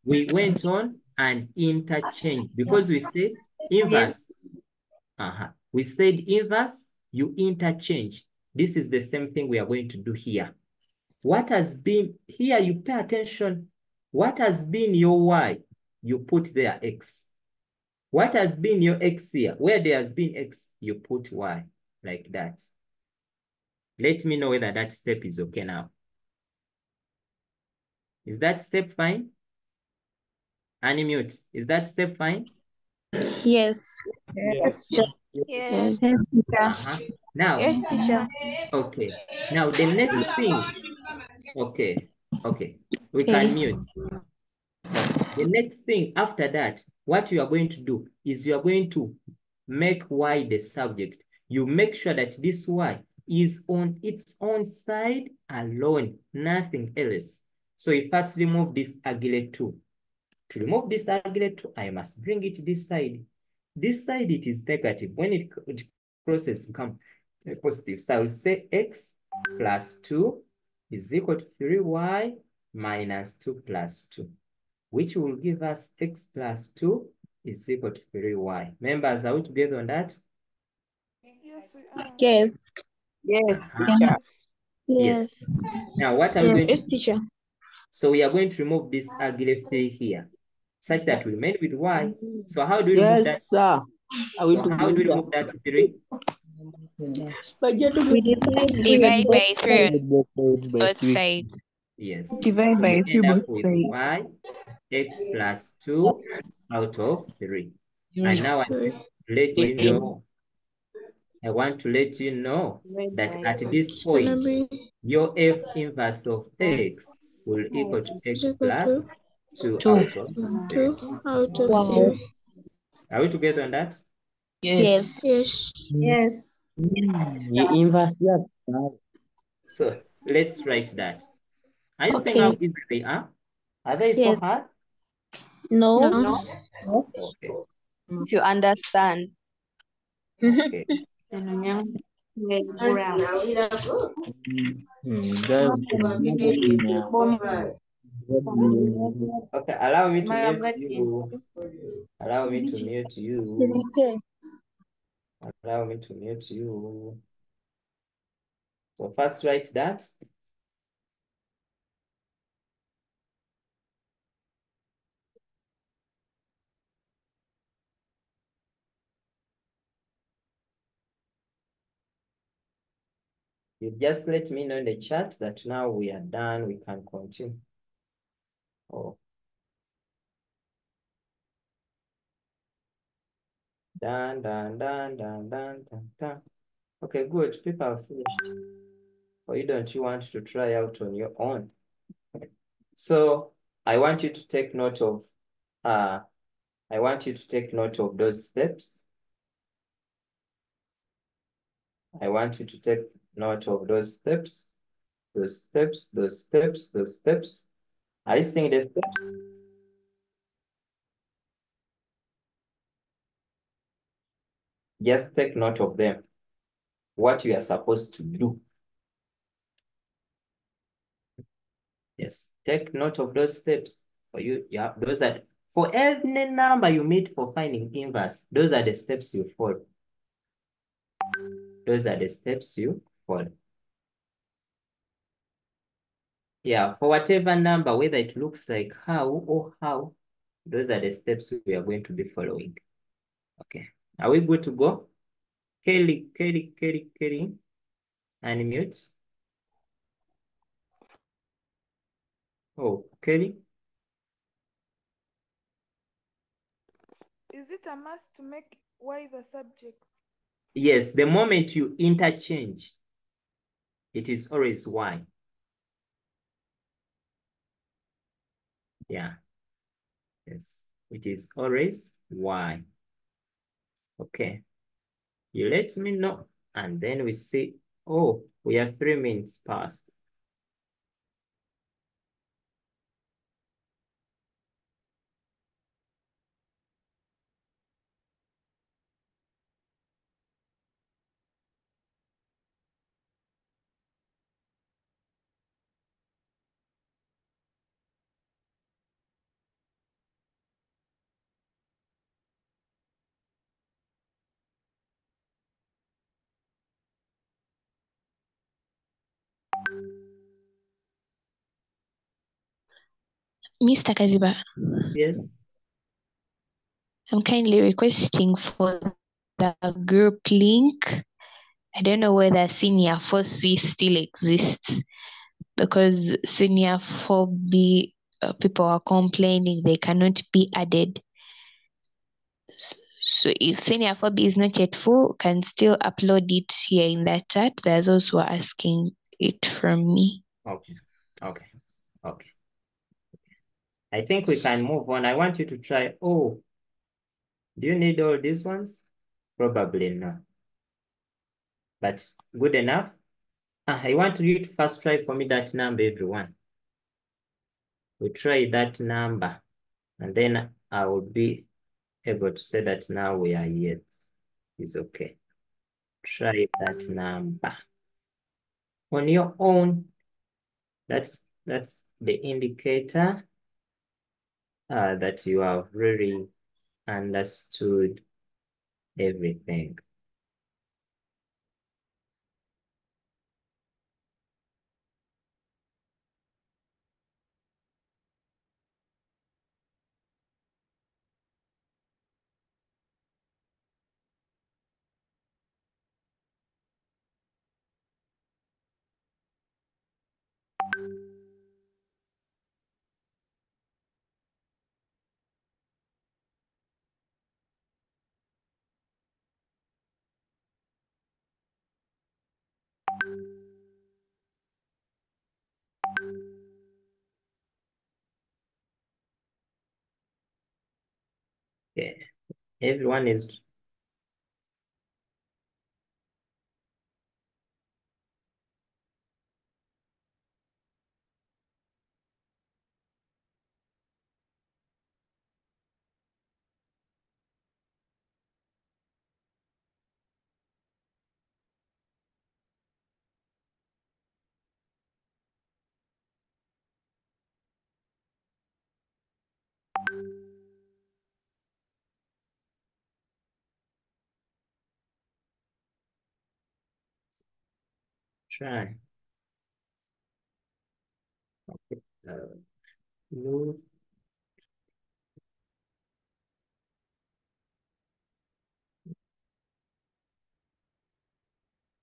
We went on and interchanged because we said inverse. We said inverse, you interchange. This is the same thing we are going to do here. What has been here, you pay attention. What has been your y, you put there x. What has been your x here? Where there has been x, you put y, like that. Let me know whether that step is okay now. Is that step fine? Unmute. Is that step fine? Yes. Yes. Yes. Yes, teacher. Now, Yes, teacher. okay. Now the next thing, okay, we Okay. can mute. Okay. The next thing after that, what you are going to do is you are going to make y the subject. You make sure that this y is on its own side alone, nothing else. So you first remove this ugly 2. To remove this ugly 2, I must bring it this side. This side, it is negative. When it crosses, become positive. So I will say x plus 2 is equal to 3y minus 2 plus 2, which will give us x plus 2 is equal to 3y. Members, are we together on that? Yes, we are. Yes. Yes, Uh-huh. Yes. Now, what are we going to Yes, do? teacher. So we are going to remove this ugly 3 here, such that we remain with y. So how do we remove that? Yes, sir. I will So how do we together. remove that 3? We divide 3 on Divide both by 3 on sides. Both sides by both 3. sides. Yes. Divide So by we 3 end both up with sides. y x plus 2 out of 3. And now I let you know, I want to let you know that at this point, your f inverse of x will equal to x plus 2 out of 3. Out of Wow. 3. Are we together on that? Yes. Yes. Yes. You inverse that. So let's write that. Are you seeing how Okay. easy they are? Are they so Yes. hard? No. No. Okay. If you understand. Okay. Okay, allow me to mute you. Allow me to mute you. Allow me to mute you. So first write that. You just let me know in the chat that now we are done. We can continue. Oh. Done, done, done, done, done, done, done. Okay, good. People have finished. Or you don't you want to try out on your own? So I want you to take note of those steps. I want you to take note of those steps, those steps, those steps, those steps. Are you seeing the steps? Just take note of them, what you are supposed to do. Yes, take note of those steps. For you, yeah, those are, for every number you meet for finding inverse, those are the steps you follow. Those are the steps you follow. Yeah, for whatever number, whether it looks like how or how, those are the steps we are going to be following. Okay, are we good to go? Kelly, unmute. Oh, Kelly. Is it a must to make y the subject? Yes, the moment you interchange, it is always y. Yeah. Yes, it is always y. Okay. You let me know, and then we see, oh, we are 3 minutes past. Mr. Kaziba. Yes. I'm kindly requesting for the group link. I don't know whether senior 4C still exists, because senior 4B people are complaining they cannot be added. So if senior 4B is not yet full, can still upload it here in the chat. There's those who are asking it from me. Okay. I think we can move on. I want you to try. Oh, do you need all these ones? Probably not. But good enough. I want you to first try for me that number, everyone. We try that number, and then I will be able to say that now we are yet. It's okay. Try that number on your own. That's the indicator that you have really understood everything. Okay, everyone is. Try. Okay. Move.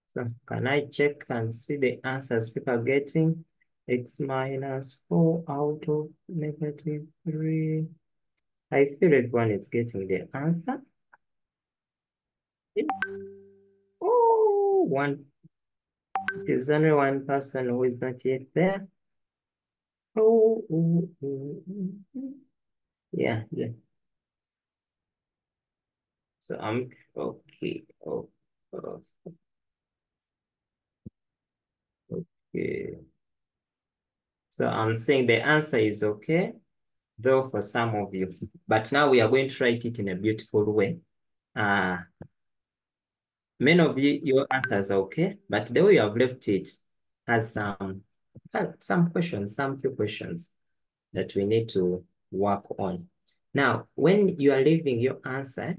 So can I check and see the answers people are getting? X minus 4 out of -3. I feel everyone is getting the answer. Oh, one. There's only one person who is not yet there. Oh, yeah. So I'm okay. Okay. So I'm saying the answer is okay, though for some of you. But now we are going to write it in a beautiful way. Many of you, your answers are okay, but the way you have left it has some questions, some few questions that we need to work on. Now, when you are leaving your answer,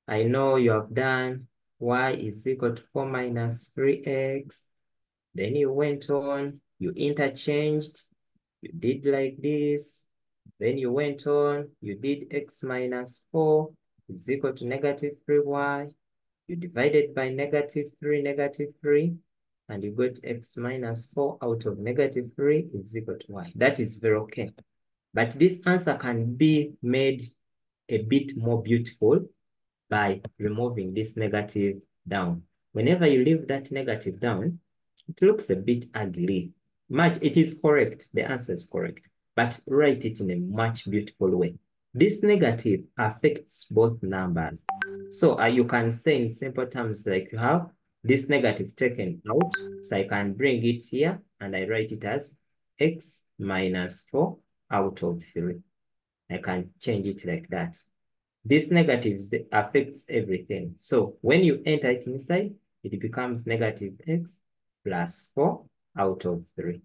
I know you have done y is equal to 4 minus 3x. Then you went on, you interchanged, you did like this. Then you went on, you did x minus 4 is equal to -3y. You divided by -3, and you got x minus 4 out of -3 is equal to y. That is very okay. But this answer can be made a bit more beautiful by removing this negative down. Whenever you leave that negative down, it looks a bit ugly. It is correct, the answer is correct, but write it in a much beautiful way. This negative affects both numbers. So you can say in simple terms like you have this negative taken out. So I can bring it here and I write it as x minus 4 out of 3. I can change it like that. This negative affects everything. So when you enter it inside, it becomes -x plus 4 out of 3,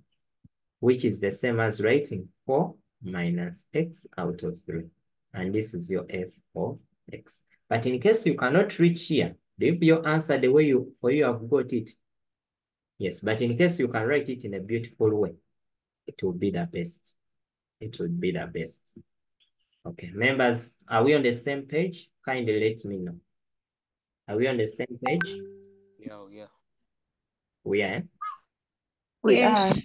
which is the same as writing 4 minus x out of 3. And this is your f of x. But in case you cannot reach here, leave your answer the way you have got it. Yes, but in case you can write it in a beautiful way, it will be the best. It would be the best. Okay, members, are we on the same page? Kindly let me know. Are we on the same page? Yeah, yeah. We are. We Yes. are.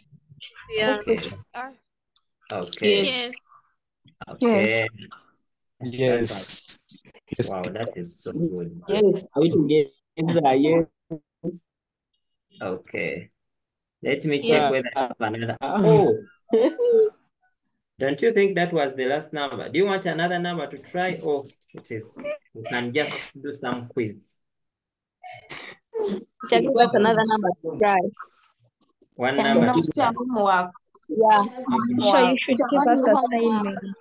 Yes. Okay. Okay. Yes. Okay. That one. Yes. Yes. Wow, that is so good. Yes, are we together? Yes. Okay. Let me check Yes. whether I have another. Oh, don't you think that was the last number? Do you want another number to try? Or it is, we can just do some quiz. Shall give us another number to try. One Can number you to try. Yeah. Okay. Sure, you should give us assignment.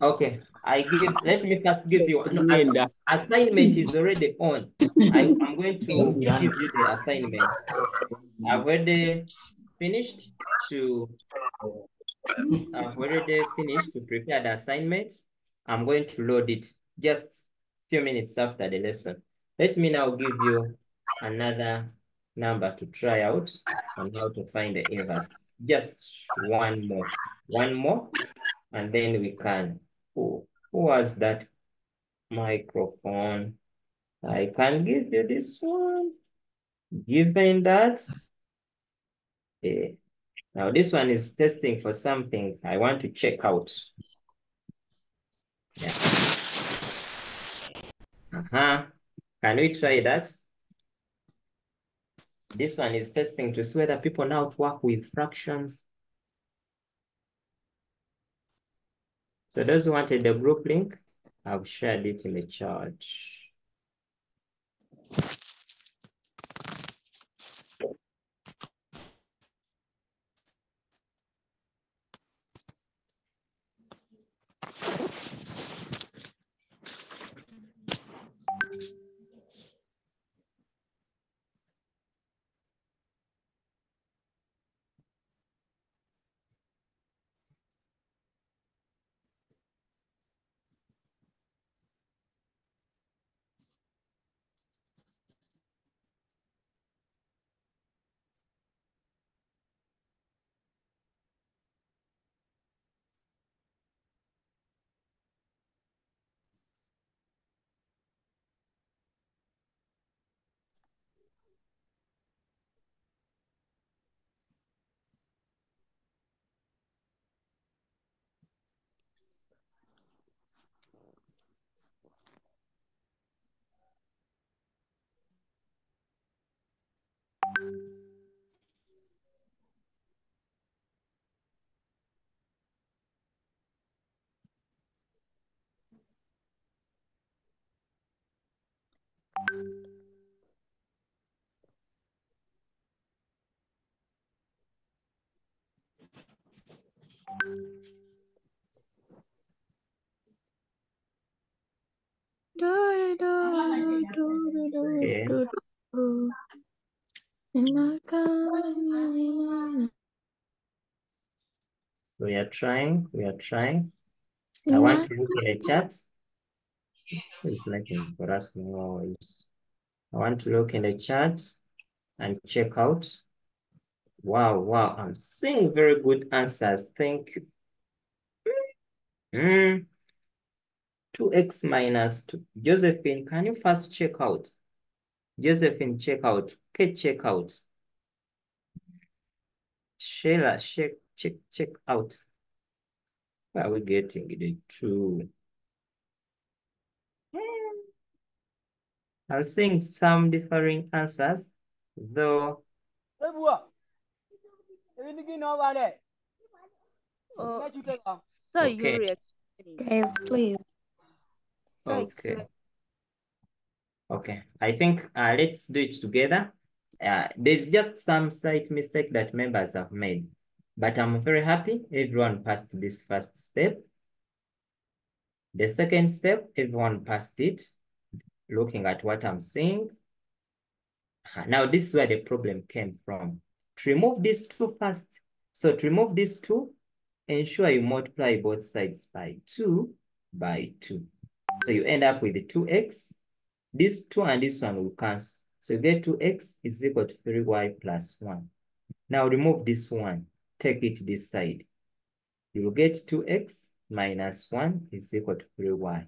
Okay, let me first give you, no, assignment is already on. I'm going to give you the assignment. I've already finished to prepare the assignment. I'm going to load it just a few minutes after the lesson. Let me now give you another number to try out on how to find the inverse. Just one more, and then we can. Who was that microphone? I can give you this one. Given that, now this one is testing for something I want to check out. Yeah. Can we try that? This one is testing to see whether people now work with fractions. So those who wanted the group link, I've shared it in the chat. Okay. We are trying. I want to look in the chat. It's making for us noise. I want to look in the chat and check out. Wow, I'm seeing very good answers. Thank you. 2x minus 2. Josephine, can you first check out? Josephine, check out. Okay, check out. Sheila, check out. Where are we getting the 2? I'm seeing some differing answers, though. So Okay. you're explaining. Guys, please. So Okay. explain. Okay, I think let's do it together. There's just some slight mistake that members have made, but I'm very happy everyone passed this first step. The second step, everyone passed it, looking at what I'm seeing. Now, this is where the problem came from. To remove these 2 first. So to remove these 2, ensure you multiply both sides by 2 by 2. So you end up with 2x. This 2 and this one will cancel. So you get 2x is equal to 3y plus 1. Now remove this one. Take it this side. You will get 2x minus 1 is equal to 3y.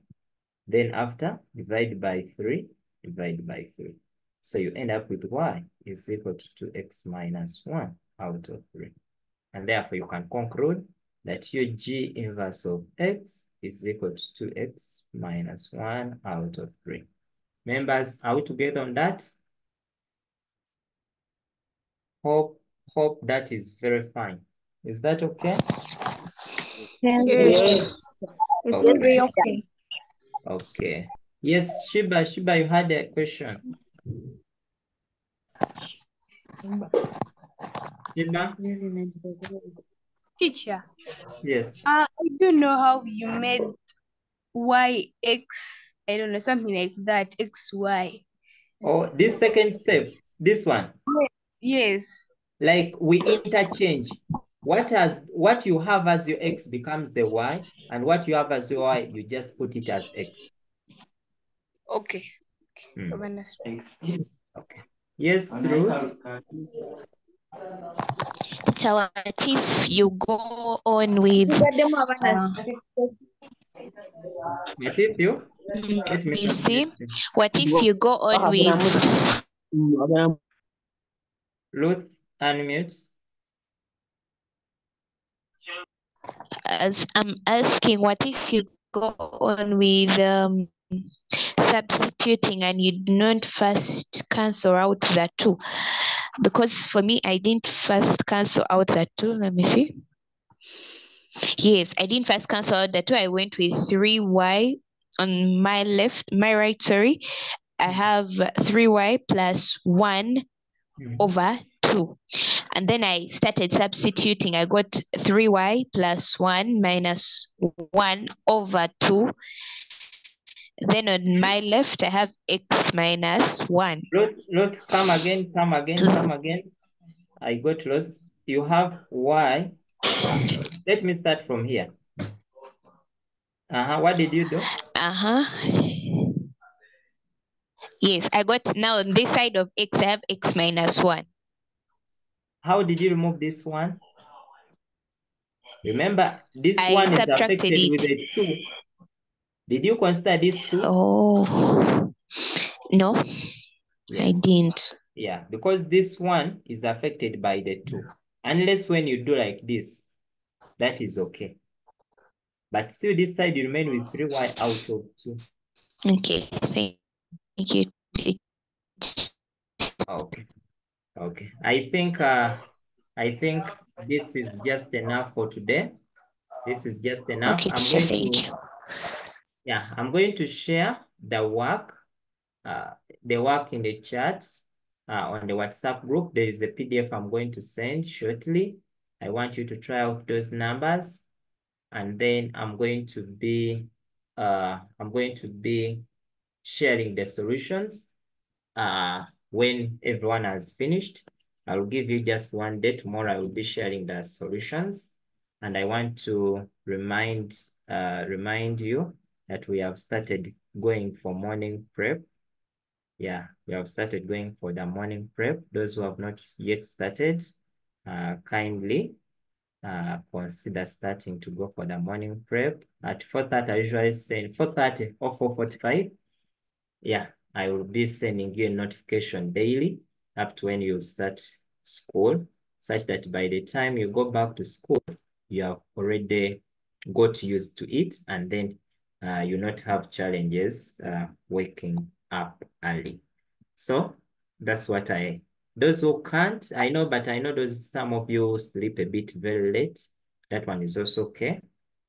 Then after, divide by 3, divide by 3. So you end up with y is equal to 2x minus 1 out of 3. And therefore, you can conclude that your G inverse of x is equal to 2x minus 1 out of 3. Members, are we together on that? Hope that is very fine. Is that okay? Yes. It's Okay. very okay. Okay. Yes, Shiba, you had a question. Shiba? Teacher, Yes. I don't know how you made YX, I don't know, something like that, XY. Oh, this second step, this one. Yes. Like we interchange. What you have as your x becomes the y, and what you have as your y, you just put it as x. Okay. Okay. Yes, Ruth? So what if you go on with What if you? Let me see? What if you go on with Ruth, unmute. as I'm asking, what if you go on with substituting and you do not first cancel out the 2? Because for me, I didn't first cancel out the 2. Let me see. Yes, I didn't first cancel out the 2. I went with 3y on my right, sorry. I have 3y plus 1 over 2. And then I started substituting. I got 3y plus 1 minus 1 over 2. Then on my left, I have x minus 1. Ruth, come again. I got lost. You have y. Let me start from here. What did you do? Yes, I got now on this side of x, I have x minus 1. How did you remove this one? Remember, this I one is subtracted affected it. with a 2. Did you consider this 2? Oh, no, yes. I didn't. Yeah, because this one is affected by the 2. Unless when you do like this, that is okay. But still this side you remain with 3y out of 2. Okay, thank you. Okay. Okay. I think this is just enough for today. This is just enough. Okay, I'm teacher, going thank to you. Yeah, I'm going to share the work in the chat on the WhatsApp group. There is a PDF I'm going to send shortly. I want you to try out those numbers, and then I'm going to be sharing the solutions when everyone has finished. I will give you just one day. Tomorrow I will be sharing the solutions, and I want to remind you that we have started going for morning prep. Yeah, we have started going for the morning prep. Those who have not yet started, kindly consider starting to go for the morning prep. At 4:30, I usually send 4:30 or 4:45. Yeah, I will be sending you a notification daily up to when you start school, such that by the time you go back to school, you have already got used to it, and then you not have challenges waking up early. So that's what those who can't, I know, but I know some of you sleep a bit very late. That one is also okay.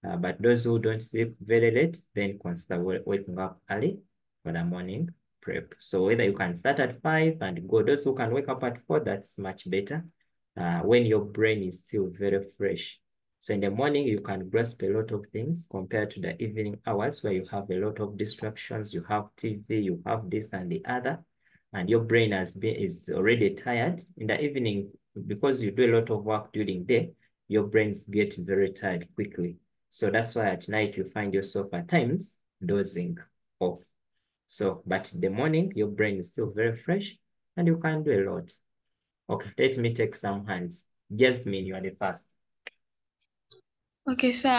But those who don't sleep very late, then consider waking up early for the morning prep. So whether you can start at 5 and go, those who can wake up at 4, that's much better when your brain is still very fresh. So in the morning, you can grasp a lot of things compared to the evening hours where you have a lot of distractions. You have TV, you have this and the other, and your brain is already tired. In the evening, because you do a lot of work during the day, your brains get very tired quickly. So that's why at night you find yourself at times dozing off. So, but in the morning, your brain is still very fresh and you can do a lot. Okay, let me take some hands. Jasmine, you are the first. Okay, so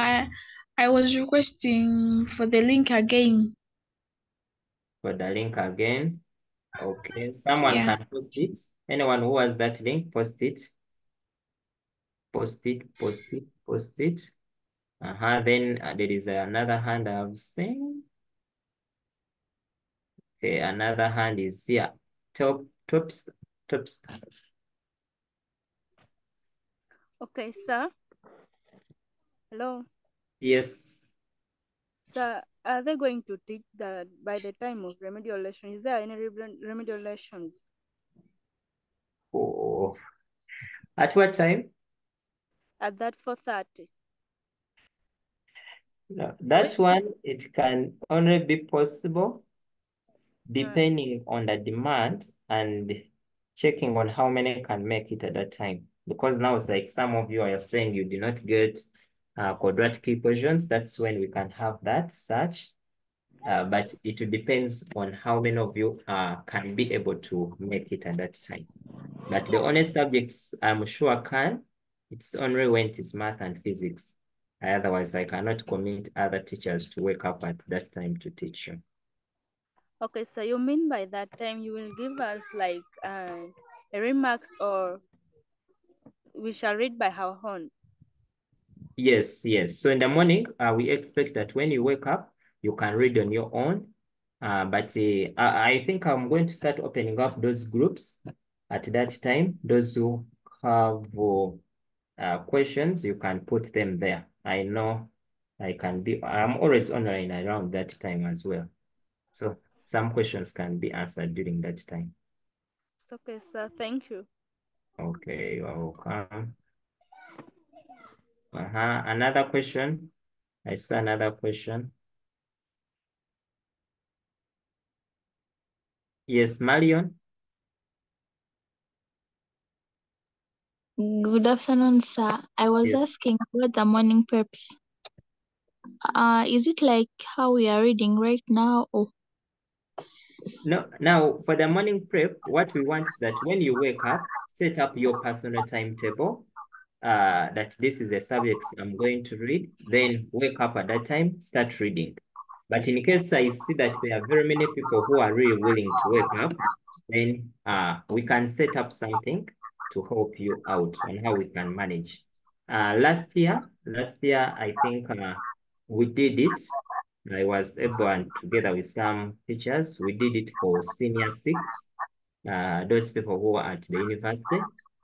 I was requesting for the link again. For the link again. Okay, someone Yeah. can post it. Anyone who has that link, post it. Post it, post it, post it. Then there is another hand I've seen. Okay, another hand is here. Top. Okay, sir. Hello. Yes. Sir, are they going to teach that by the time of remedial lesson? Is there any remedial lessons? Oh. At what time? At that 4:30. No, that one, it can only be possible Right. depending on the demand and checking on how many can make it at that time. Because now it's like some of you are saying you do not get quadratic equations. That's when we can have that such. But it depends on how many of you can be able to make it at that time. But the only subjects I'm sure can, it's only when it is math and physics. Otherwise, I cannot commit other teachers to wake up at that time to teach you. Okay, so you mean by that time you will give us like remarks, or we shall read by our own? Yes. So in the morning, we expect that when you wake up, you can read on your own. But I think I'm going to start opening up those groups at that time. Those who have questions, you can put them there. I know I'm always online around that time as well. So some questions can be answered during that time. It's okay, sir. Thank you. Okay, you are welcome. Another question. I saw another question. Yes, Marion. Good afternoon, sir. I was Yes. asking about the morning preps. Is it like how we are reading right now, or No, now for the morning prep, what we want is that when you wake up, set up your personal timetable. That this is a subject I'm going to read, then wake up at that time, start reading. But in case I see that there are very many people who are really willing to wake up, then we can set up something to help you out on how we can manage. Last year, I think we did it. I was able, and together with some teachers, we did it for senior six. Those people who are at the university,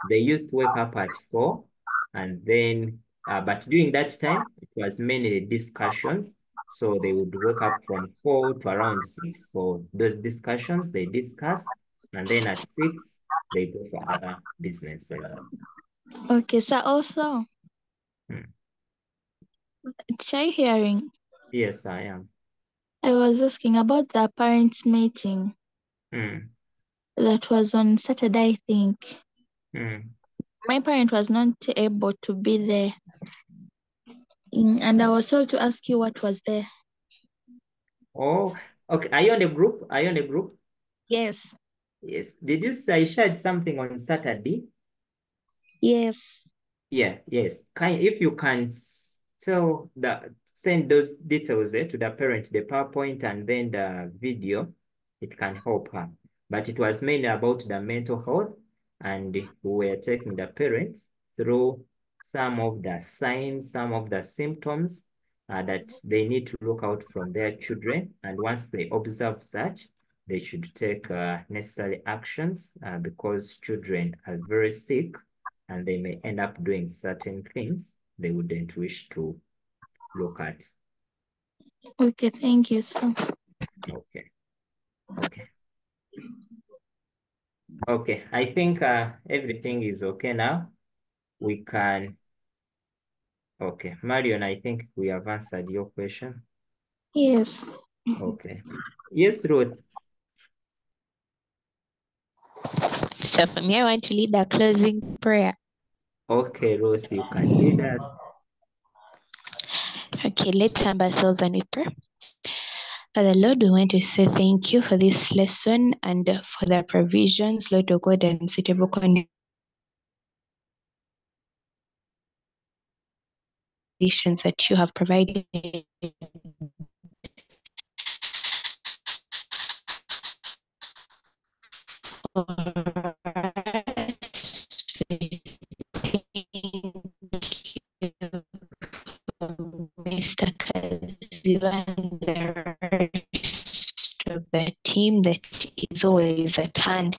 they used to wake up at 4, and then, but during that time, it was mainly discussions. So they would wake up from 4 to around 6 for those discussions. They discuss, and then at 6, they go for other businesses. okay, sir? Also, shy hearing. Yes, I am. I was asking about the parents' meeting that was on Saturday, I think. My parent was not able to be there. And I was told to ask you what was there. Oh, okay. Are you on the group? Yes. Yes. Did you say I shared something on Saturday? Yes. Yeah, yes. If you can send those details to the parent, the PowerPoint and then the video, it can help her. But it was mainly about the mental health, and we were taking the parents through some of the signs, some of the symptoms that they need to look out from their children. And once they observe such, they should take necessary actions because children are very sick and they may end up doing certain things they wouldn't wish to look at. Okay, thank you, sir. Okay, I think everything is okay now. We can, okay. Marion, I think we have answered your question. Yes. Okay. Yes, Ruth. So for me, I want to lead a closing prayer. Okay, Ruth, you can lead us. Okay, let's humble ourselves and we pray. Father Lord, we want to say thank you for this lesson and for the provisions, Lord of God, and suitable conditions conditions that you have provided. Mr. Kaziva and the rest of the team that is always at hand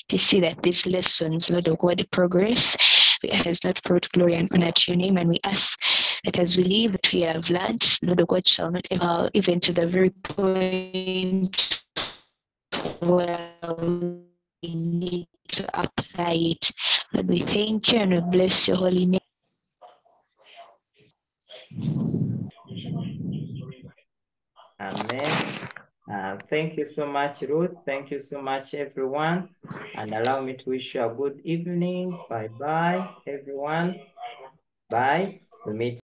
to see that these lessons, Lord of God, progress. We ask as not brought glory and honor to your name, and we ask that as we leave, that we have learned, Lord of God, shall not ever, even to the very point where we need to apply it. Lord, we thank you and we bless your holy name. Amen. Thank you so much, Ruth. Thank you so much, everyone. And allow me to wish you a good evening. Bye-bye, everyone. Bye. We'll meet